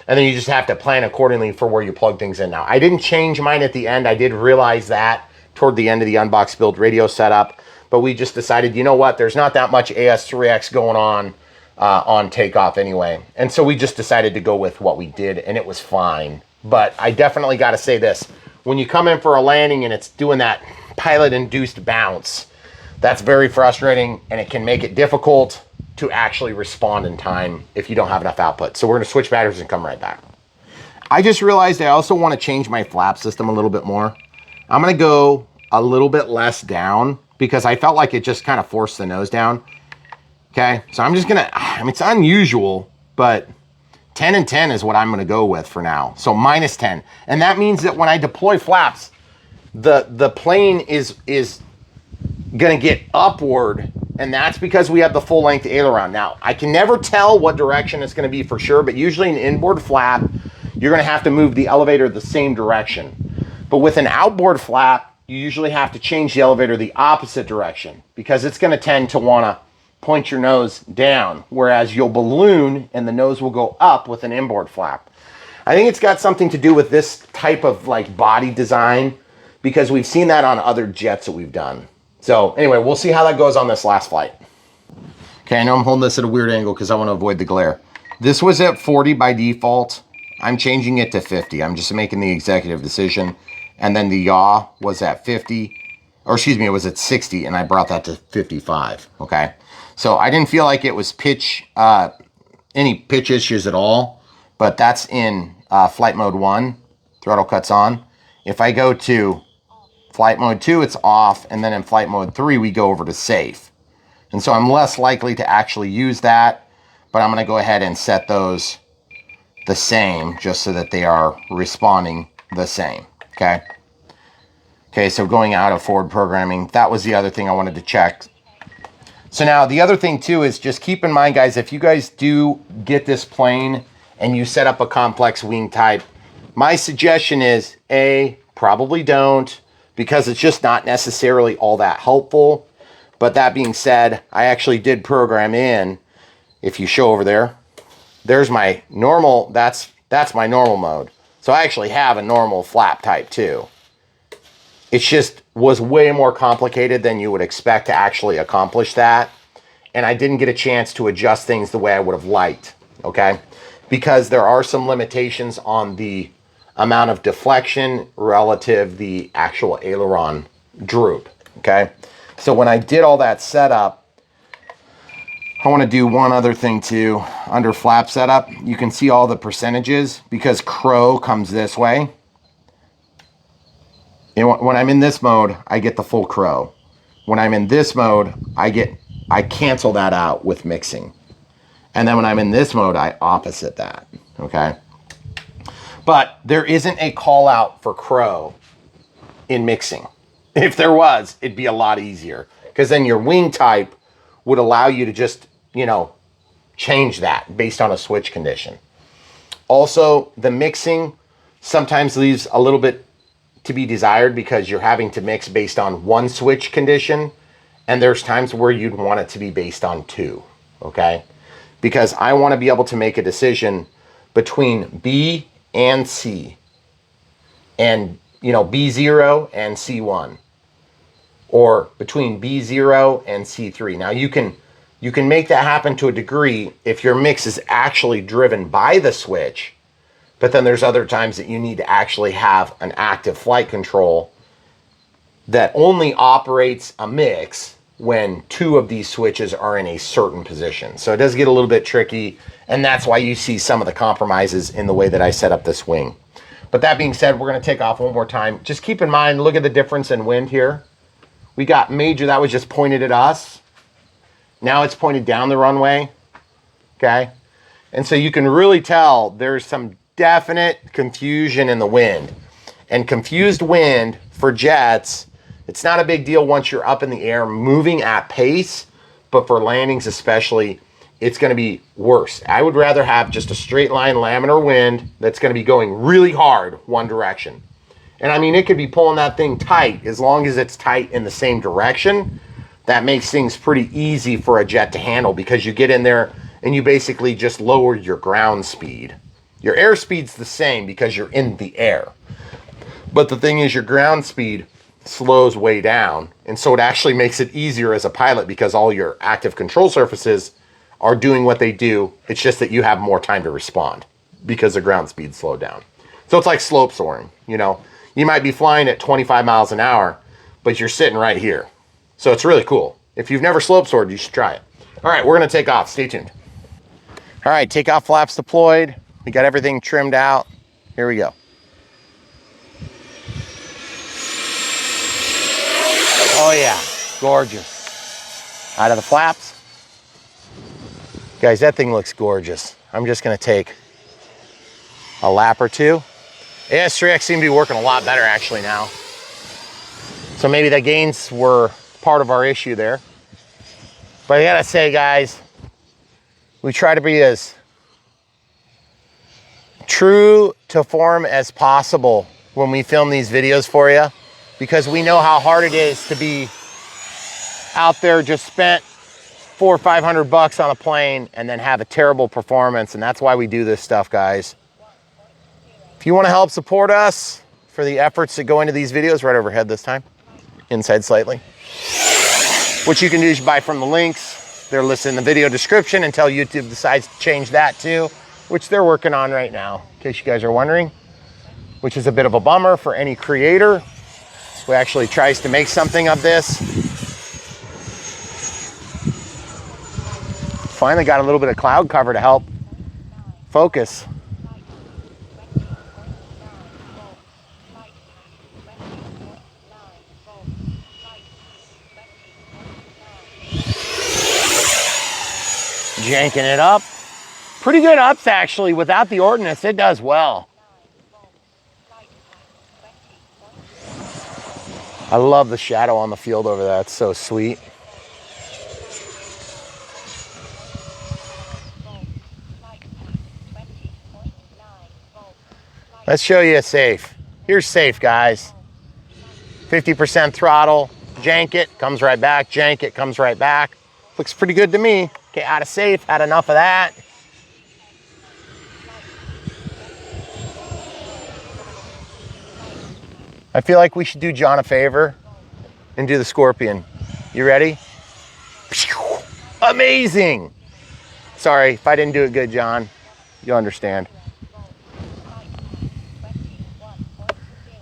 Speaker 1: And then you just have to plan accordingly for where you plug things in. Now, I didn't change mine at the end. I did realize that toward the end of the unbox build radio setup, but we just decided, you know what, there's not that much AS3X going on takeoff anyway. And so we just decided to go with what we did, and it was fine. But I definitely got to say this, when you come in for a landing and it's doing that pilot-induced bounce, that's very frustrating, and it can make it difficult to actually respond in time if you don't have enough output. So we're gonna switch batteries and come right back. I just realized I also wanna change my flap system a little bit more. I'm gonna go a little bit less down because I felt like it just kind of forced the nose down. Okay, so I'm just gonna, I mean, it's unusual, but 10 and 10 is what I'm gonna go with for now. So minus 10. And that means that when I deploy flaps, the plane is gonna get upward, and that's because we have the full length aileron. Now, I can never tell what direction it's gonna be for sure, but usually an inboard flap, you're gonna have to move the elevator the same direction. But with an outboard flap, you usually have to change the elevator the opposite direction because it's gonna tend to wanna point your nose down, whereas you'll balloon and the nose will go up with an inboard flap. I think it's got something to do with this type of like body design because we've seen that on other jets that we've done. So anyway, we'll see how that goes on this last flight. Okay, I know I'm holding this at a weird angle because I want to avoid the glare. This was at 40 by default. I'm changing it to 50. I'm just making the executive decision. And then the yaw was at 50, or excuse me, it was at 60, and I brought that to 55, okay? So I didn't feel like it was any pitch issues at all, but that's in flight mode 1, throttle cuts on. If I go to flight mode 2, it's off, and then in flight mode 3, we go over to safe. And so I'm less likely to actually use that, but I'm gonna go ahead and set those the same, just so that they are responding the same, okay? Okay, so going out of forward programming, that was the other thing I wanted to check. So now the other thing too is just keep in mind, guys, if you guys do get this plane and you set up a complex wing type, my suggestion is A, probably don't, because it's just not necessarily all that helpful. But that being said, I actually did program in, if you show over there, there's my normal, that's my normal mode. So I actually have a normal flap type too. It just was way more complicated than you would expect to actually accomplish that. And I didn't get a chance to adjust things the way I would have liked, okay? Because there are some limitations on the amount of deflection relative the actual aileron droop, okay? So when I did all that setup, I want to do one other thing too. Under flap setup, you can see all the percentages because crow comes this way. And when I'm in this mode, I get the full crow. When I'm in this mode, I cancel that out with mixing. And then when I'm in this mode, I opposite that, okay? But there isn't a call out for crow in mixing. If there was, it'd be a lot easier because then your wing type would allow you to just, you know, change that based on a switch condition. Also, the mixing sometimes leaves a little bit to be desired because you're having to mix based on one switch condition, and there's times where you'd want it to be based on 2, okay? Because I want to be able to make a decision between B and C, and, you know, B0 and C1, or between B0 and C3. Now you can make that happen to a degree if your mix is actually driven by the switch, but then there's other times that you need to actually have an active flight control that only operates a mix when 2 of these switches are in a certain position. So it does get a little bit tricky, and that's why you see some of the compromises in the way that I set up this wing. But that being said, we're gonna take off one more time. Just keep in mind, look at the difference in wind here. We got major, that was just pointed at us. Now it's pointed down the runway, okay? And so you can really tell there's some definite confusion in the wind. And confused wind for jets, it's not a big deal once you're up in the air moving at pace, but for landings especially, it's gonna be worse. I would rather have just a straight line laminar wind that's gonna be going really hard one direction. And I mean, it could be pulling that thing tight as long as it's tight in the same direction. That makes things pretty easy for a jet to handle because you get in there and you basically just lower your ground speed. Your airspeed's the same because you're in the air. But the thing is, your ground speed slows way down. And so it actually makes it easier as a pilot because all your active control surfaces are doing what they do. It's just that you have more time to respond because the ground speed slowed down. So it's like slope soaring, you know. You might be flying at 25 miles an hour, but you're sitting right here. So it's really cool. If you've never slope soared, you should try it. All right, we're gonna take off, stay tuned. All right, takeoff flaps deployed. We got everything trimmed out. Here we go. Oh yeah, gorgeous. Out of the flaps. Guys, that thing looks gorgeous. I'm just gonna take a lap or two. AS3X seem to be working a lot better actually now. So maybe the gains were part of our issue there. But I gotta say, guys, we try to be as true to form as possible when we film these videos for you, because we know how hard it is to be out there just spent $400 or $500 on a plane and then have a terrible performance. And that's why we do this stuff, guys. If you want to help support us for the efforts that go into these videos, right overhead this time, inside slightly. What you can do is buy from the links. They're listed in the video description until YouTube decides to change that too, which they're working on right now, in case you guys are wondering, which is a bit of a bummer for any creator who actually tries to make something of this. Finally got a little bit of cloud cover to help focus. Janking it up. Pretty good ups actually. Without the ordnance, it does well. I love the shadow on the field over there. It's so sweet. Let's show you a safe. Here's safe, guys. 50% throttle. Jank it, comes right back. Jank it, comes right back. Looks pretty good to me. Okay, out of safe, had enough of that. I feel like we should do John a favor and do the Scorpion. You ready? Amazing. Sorry if I didn't do it good, John. You'll understand.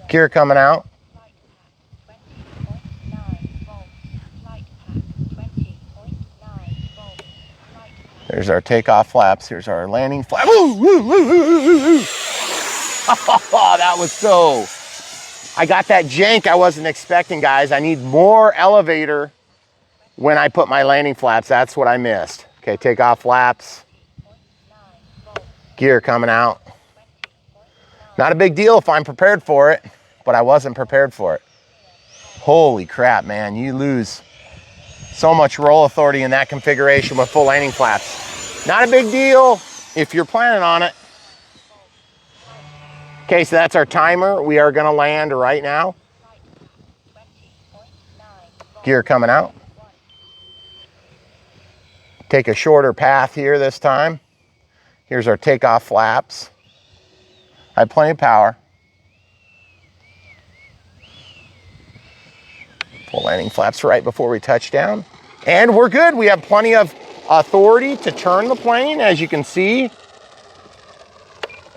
Speaker 1: Gear coming out. There's our takeoff flaps. Here's our landing flap. Woo, woo, woo, woo, woo, woo. Oh, that was so. I got that jank I wasn't expecting, guys. I need more elevator when I put my landing flaps. That's what I missed. Okay, takeoff flaps. Gear coming out. Not a big deal if I'm prepared for it, but I wasn't prepared for it. Holy crap, man. You lose so much roll authority in that configuration with full landing flaps. Not a big deal if you're planning on it. Okay, so that's our timer. We are gonna land right now. Gear coming out. Take a shorter path here this time. Here's our takeoff flaps. I have plenty of power. Full landing flaps right before we touch down. And we're good. We have plenty of authority to turn the plane, as you can see.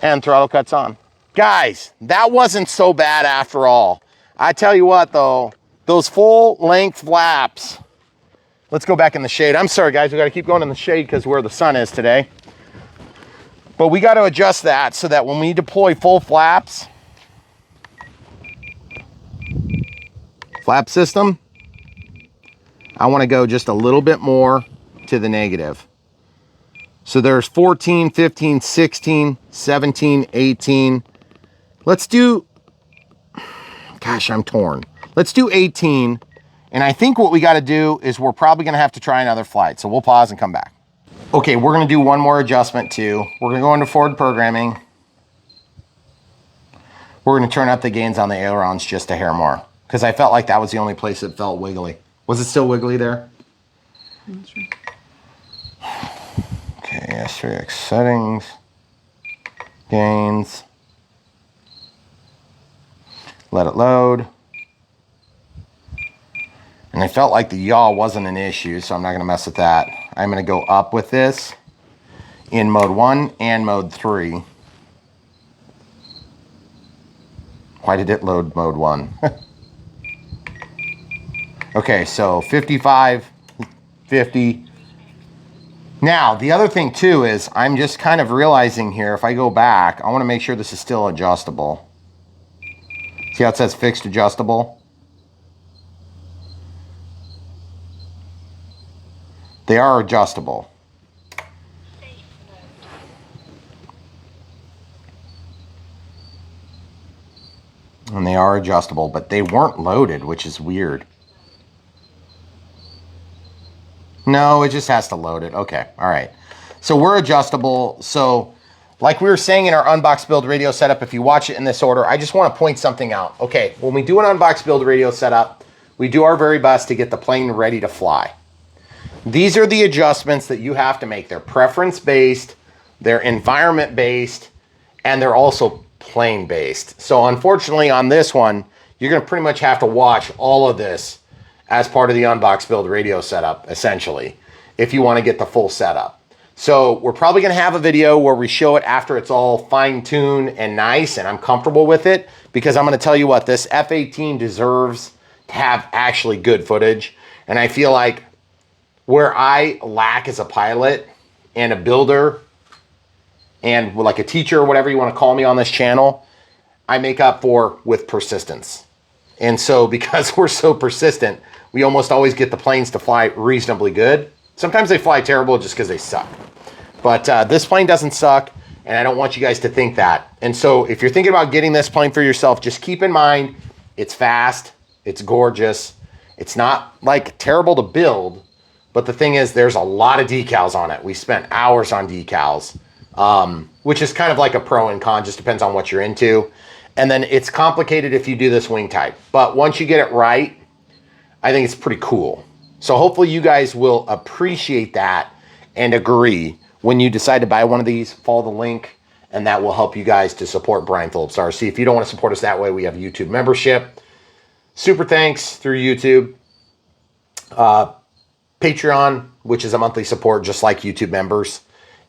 Speaker 1: And throttle cuts on. Guys, that wasn't so bad after all. I tell you what though, those full length flaps. Let's go back in the shade. I'm sorry guys, we gotta keep going in the shade because where the sun is today. But we gotta adjust that so that when we deploy full flaps, Flap system, I want to go just a little bit more to the negative. So there's 14, 15, 16, 17, 18. Let's do, gosh, I'm torn. Let's do 18. And I think what we got to do is we're probably going to have to try another flight. So we'll pause and come back. Okay, we're going to do one more adjustment too. We're going to go into forward programming. We're going to turn up the gains on the ailerons just a hair more, because I felt like that was the only place that felt wiggly. Was it still wiggly there?
Speaker 2: Sure.
Speaker 1: Okay, S3X settings, gains. Let it load. And I felt like the yaw wasn't an issue, so I'm not going to mess with that. I'm going to go up with this in mode 1 and mode 3. Why did it load mode 1? Okay, so 55, 50. Now, the other thing too is I'm just kind of realizing here, if I go back, I want to make sure this is still adjustable. See how it says fixed adjustable? They are adjustable. And they are adjustable, but they weren't loaded, which is weird. No, it just has to load it. Okay, all right. So we're adjustable. So like we were saying in our unbox build radio setup, if you watch it in this order, I just want to point something out. Okay, when we do an unbox build radio setup, we do our very best to get the plane ready to fly. These are the adjustments that you have to make. They're preference-based, they're environment-based, and they're also plane-based. So unfortunately on this one, you're going to pretty much have to watch all of this as part of the unbox build radio setup, essentially, if you want to get the full setup. So we're probably going to have a video where we show it after it's all fine-tuned and nice and I'm comfortable with it, because I'm going to tell you what, this F-18 deserves to have actually good footage. And I feel like where I lack as a pilot and a builder and like a teacher or whatever you want to call me on this channel, I make up for with persistence. And so because we're so persistent, we almost always get the planes to fly reasonably good. Sometimes they fly terrible just because they suck. But this plane doesn't suck, and I don't want you guys to think that. And so if you're thinking about getting this plane for yourself, just keep in mind, it's fast, it's gorgeous, it's not like terrible to build, but the thing is there's a lot of decals on it. We spent hours on decals, which is kind of like a pro and con, just depends on what you're into. And then it's complicated if you do this wing type. But once you get it right, I think it's pretty cool. So hopefully you guys will appreciate that and agree when you decide to buy one of these. Follow the link, and that will help you guys to support Brian Phillips RC. If you don't want to support us that way, we have YouTube membership. Super thanks through YouTube. Patreon, which is a monthly support just like YouTube members.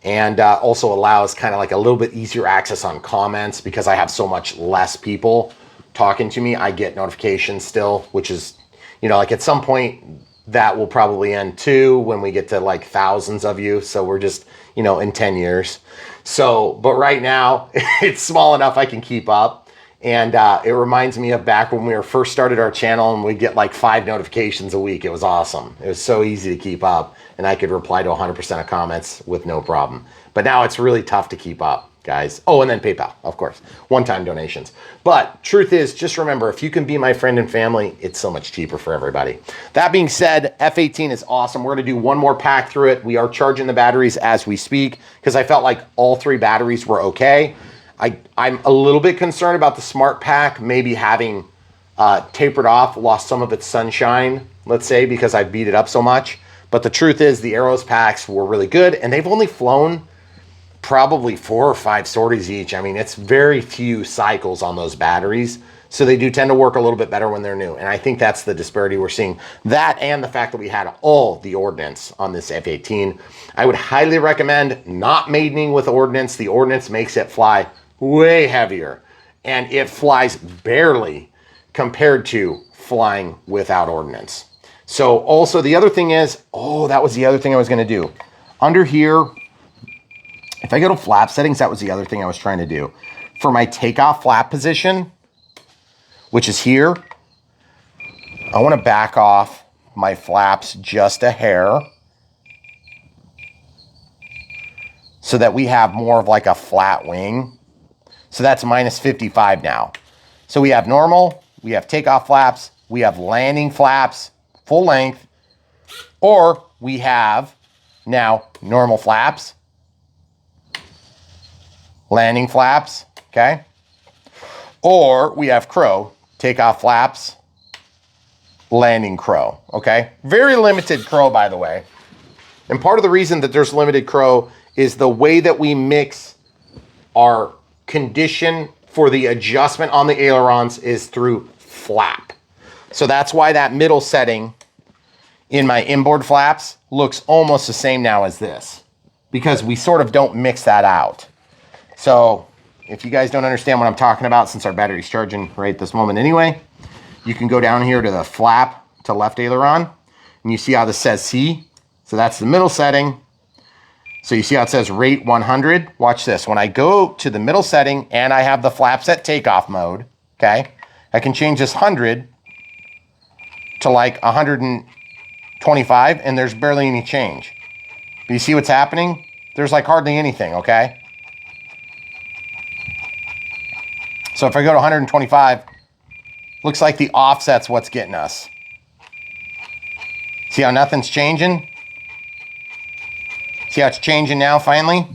Speaker 1: And also allows kind of like a little bit easier access on comments, because I have so much less people talking to me. I get notifications still, which is, you know, like at some point that will probably end too when we get to like thousands of you. So we're just, you know, in 10 years. So, but right now it's small enough I can keep up. And it reminds me of back when we were first started our channel and we'd get like 5 notifications a week. It was awesome. It was so easy to keep up, and I could reply to 100% of comments with no problem. But now it's really tough to keep up, guys. Oh, and then PayPal, of course, one-time donations. But truth is, just remember, if you can be my friend and family, it's so much cheaper for everybody. That being said, F-18 is awesome. We're gonna do one more pack through it. We are charging the batteries as we speak, because I felt like all 3 batteries were okay. I'm a little bit concerned about the smart pack maybe having tapered off, lost some of its sunshine, let's say, because I beat it up so much. But the truth is the Arrows packs were really good, and they've only flown probably 4 or 5 sorties each. I mean, it's very few cycles on those batteries. So they do tend to work a little bit better when they're new. And I think that's the disparity we're seeing. That and the fact that we had all the ordnance on this F-18. I would highly recommend not maidening with ordnance. The ordnance makes it fly way heavier, and it flies barely compared to flying without ordnance. So also the other thing is, oh, that was the other thing I was going to do. Under here, if I go to flap settings, that was the other thing I was trying to do. For my takeoff flap position, which is here, I want to back off my flaps just a hair so that we have more of like a flat wing. So that's minus 55 now. So we have normal, we have takeoff flaps, we have landing flaps, full length, or we have now normal flaps, landing flaps, okay? Or we have crow, takeoff flaps, landing crow, okay? Very limited crow, by the way. And part of the reason that there's limited crow is the way that we mix our condition for the adjustment on the ailerons is through flap. So that's why that middle setting in my inboard flaps looks almost the same now as this, because we sort of don't mix that out. So if you guys don't understand what I'm talking about, since our battery's charging right this moment anyway, you can go down here to the flap to left aileron, and you see how this says C. So that's the middle setting. So you see how it says rate 100? Watch this. When I go to the middle setting and I have the flaps at takeoff mode, okay, I can change this 100 to like 125, and there's barely any change. But you see what's happening? There's like hardly anything, okay? So if I go to 125, looks like the offset's what's getting us. See how nothing's changing? See how it's changing now finally?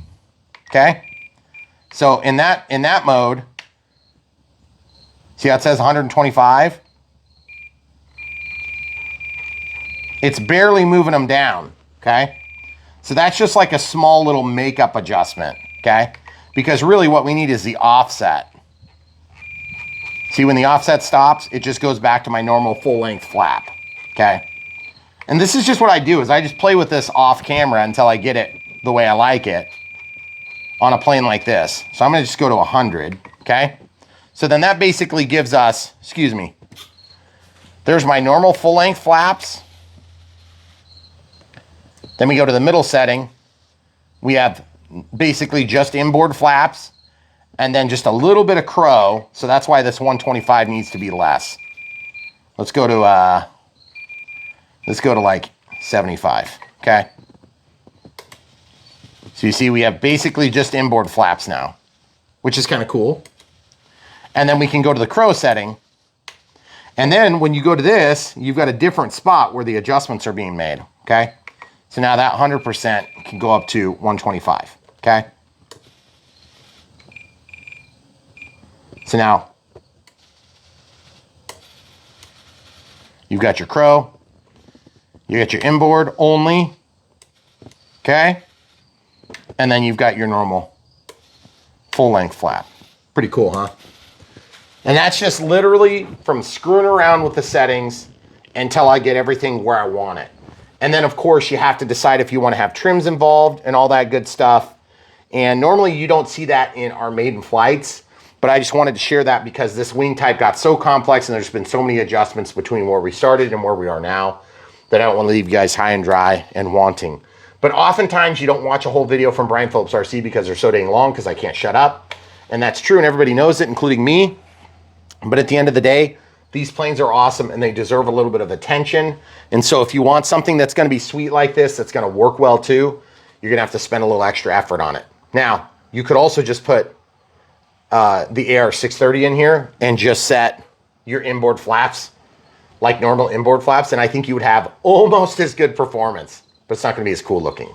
Speaker 1: Okay? So in that mode, see how it says 125? It's barely moving them down, okay? So that's just like a small little makeup adjustment, okay? Because really what we need is the offset. See, when the offset stops, it just goes back to my normal full-length flap, okay? And this is just what I do, is I just play with this off camera until I get it the way I like it on a plane like this. So I'm gonna just go to 100, okay? So then that basically gives us, excuse me, there's my normal full-length flaps. Then we go to the middle setting. We have basically just inboard flaps and then just a little bit of crow. So that's why this 125 needs to be less. Let's go to like 75, okay? So you see we have basically just inboard flaps now, which is kind of cool. And then we can go to the crow setting. And then when you go to this, you've got a different spot where the adjustments are being made, okay? So now that 100% can go up to 125, okay? So now you've got your crow, you got your inboard only, okay? And then you've got your normal full-length flap. Pretty cool, huh? And that's just literally from screwing around with the settings until I get everything where I want it. And then, of course, you have to decide if you want to have trims involved and all that good stuff. And normally you don't see that in our maiden flights, but I just wanted to share that because this wing type got so complex and there's been so many adjustments between where we started and where we are now that I don't want to leave you guys high and dry and wanting. But oftentimes you don't watch a whole video from Brian Phillips RC because they're so dang long because I can't shut up. And that's true, and everybody knows it, including me. But at the end of the day, these planes are awesome and they deserve a little bit of attention. And so if you want something that's gonna be sweet like this, that's gonna work well too, you're gonna have to spend a little extra effort on it. Now, you could also just put the AR630 in here and just set your inboard flaps like normal inboard flaps, and I think you would have almost as good performance, but it's not gonna be as cool looking.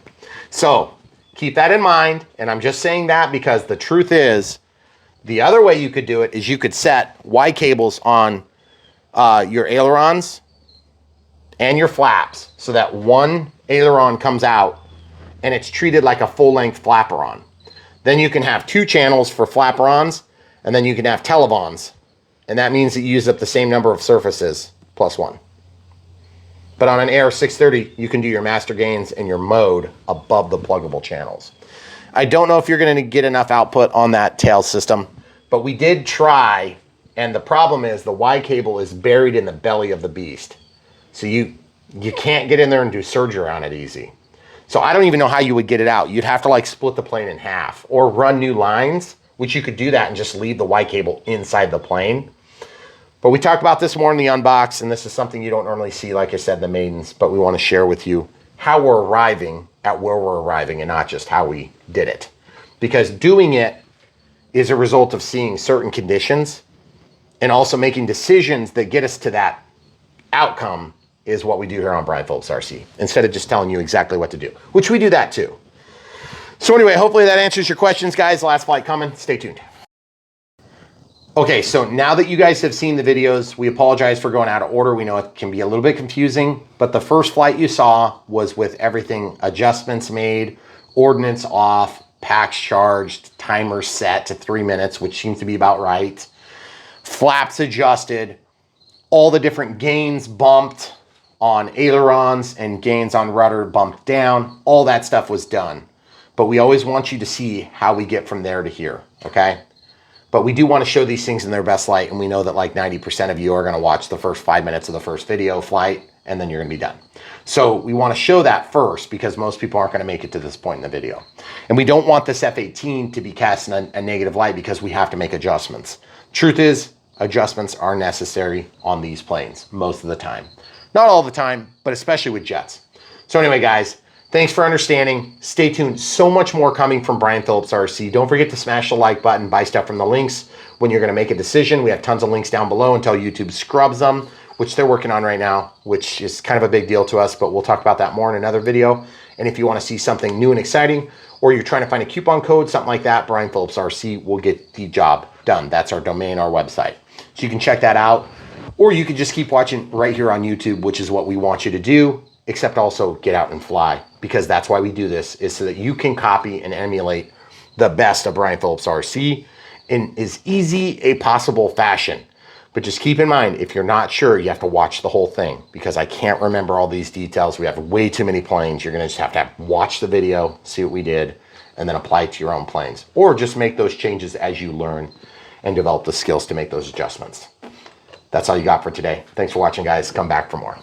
Speaker 1: So keep that in mind, and I'm just saying that because the truth is, the other way you could do it is you could set Y cables on your ailerons and your flaps so that one aileron comes out and it's treated like a full-length flaperon. Then you can have two channels for flaperons, and then you can have televons, and that means that you use up the same number of surfaces plus one. But on an AR630, you can do your master gains and your mode above the pluggable channels. I don't know if you're going to get enough output on that tail system, but we did try, and the problem is the Y cable is buried in the belly of the beast. So you can't get in there and do surgery on it easy. So I don't even know how you would get it out. You'd have to like split the plane in half or run new lines, which you could do that and just leave the Y cable inside the plane. But we talked about this more in the unbox, and this is something you don't normally see, like I said, the Maidens, but we want to share with you how we're arriving at where we're arriving and not just how we did it. Because doing it is a result of seeing certain conditions and also making decisions that get us to that outcome is what we do here on Brian Phillips RC, instead of just telling you exactly what to do, which we do that too. So anyway, hopefully that answers your questions, guys. Last flight coming. Stay tuned. Okay, so now that you guys have seen the videos, we apologize for going out of order. We know it can be a little bit confusing, but the first flight you saw was with everything adjustments made, ordnance off, packs charged, timer set to 3 minutes, which seems to be about right. Flaps adjusted, all the different gains bumped on ailerons and gains on rudder bumped down. All that stuff was done. But we always want you to see how we get from there to here, okay? But we do want to show these things in their best light, and we know that like 90% of you are going to watch the first 5 minutes of the first video flight, and then you're going to be done. So we want to show that first because most people aren't going to make it to this point in the video. And we don't want this F-18 to be cast in a negative light because we have to make adjustments. Truth is, adjustments are necessary on these planes most of the time. Not all the time, but especially with jets. So anyway, guys, thanks for understanding. Stay tuned. So much more coming from Brian Phillips RC. Don't forget to smash the like button, buy stuff from the links when you're going to make a decision. We have tons of links down below until YouTube scrubs them, which they're working on right now, which is kind of a big deal to us, but we'll talk about that more in another video. And if you want to see something new and exciting, or you're trying to find a coupon code, something like that, Brian Phillips RC will get the job done. That's our domain, our website. So you can check that out, or you can just keep watching right here on YouTube, which is what we want you to do, except also get out and fly, because that's why we do this, is so that you can copy and emulate the best of Brian Phillips RC in as easy a possible fashion. But just keep in mind, if you're not sure, you have to watch the whole thing, because I can't remember all these details. We have way too many planes. You're gonna just have to watch the video, see what we did, and then apply it to your own planes. Or just make those changes as you learn and develop the skills to make those adjustments. That's all you got for today. Thanks for watching, guys. Come back for more.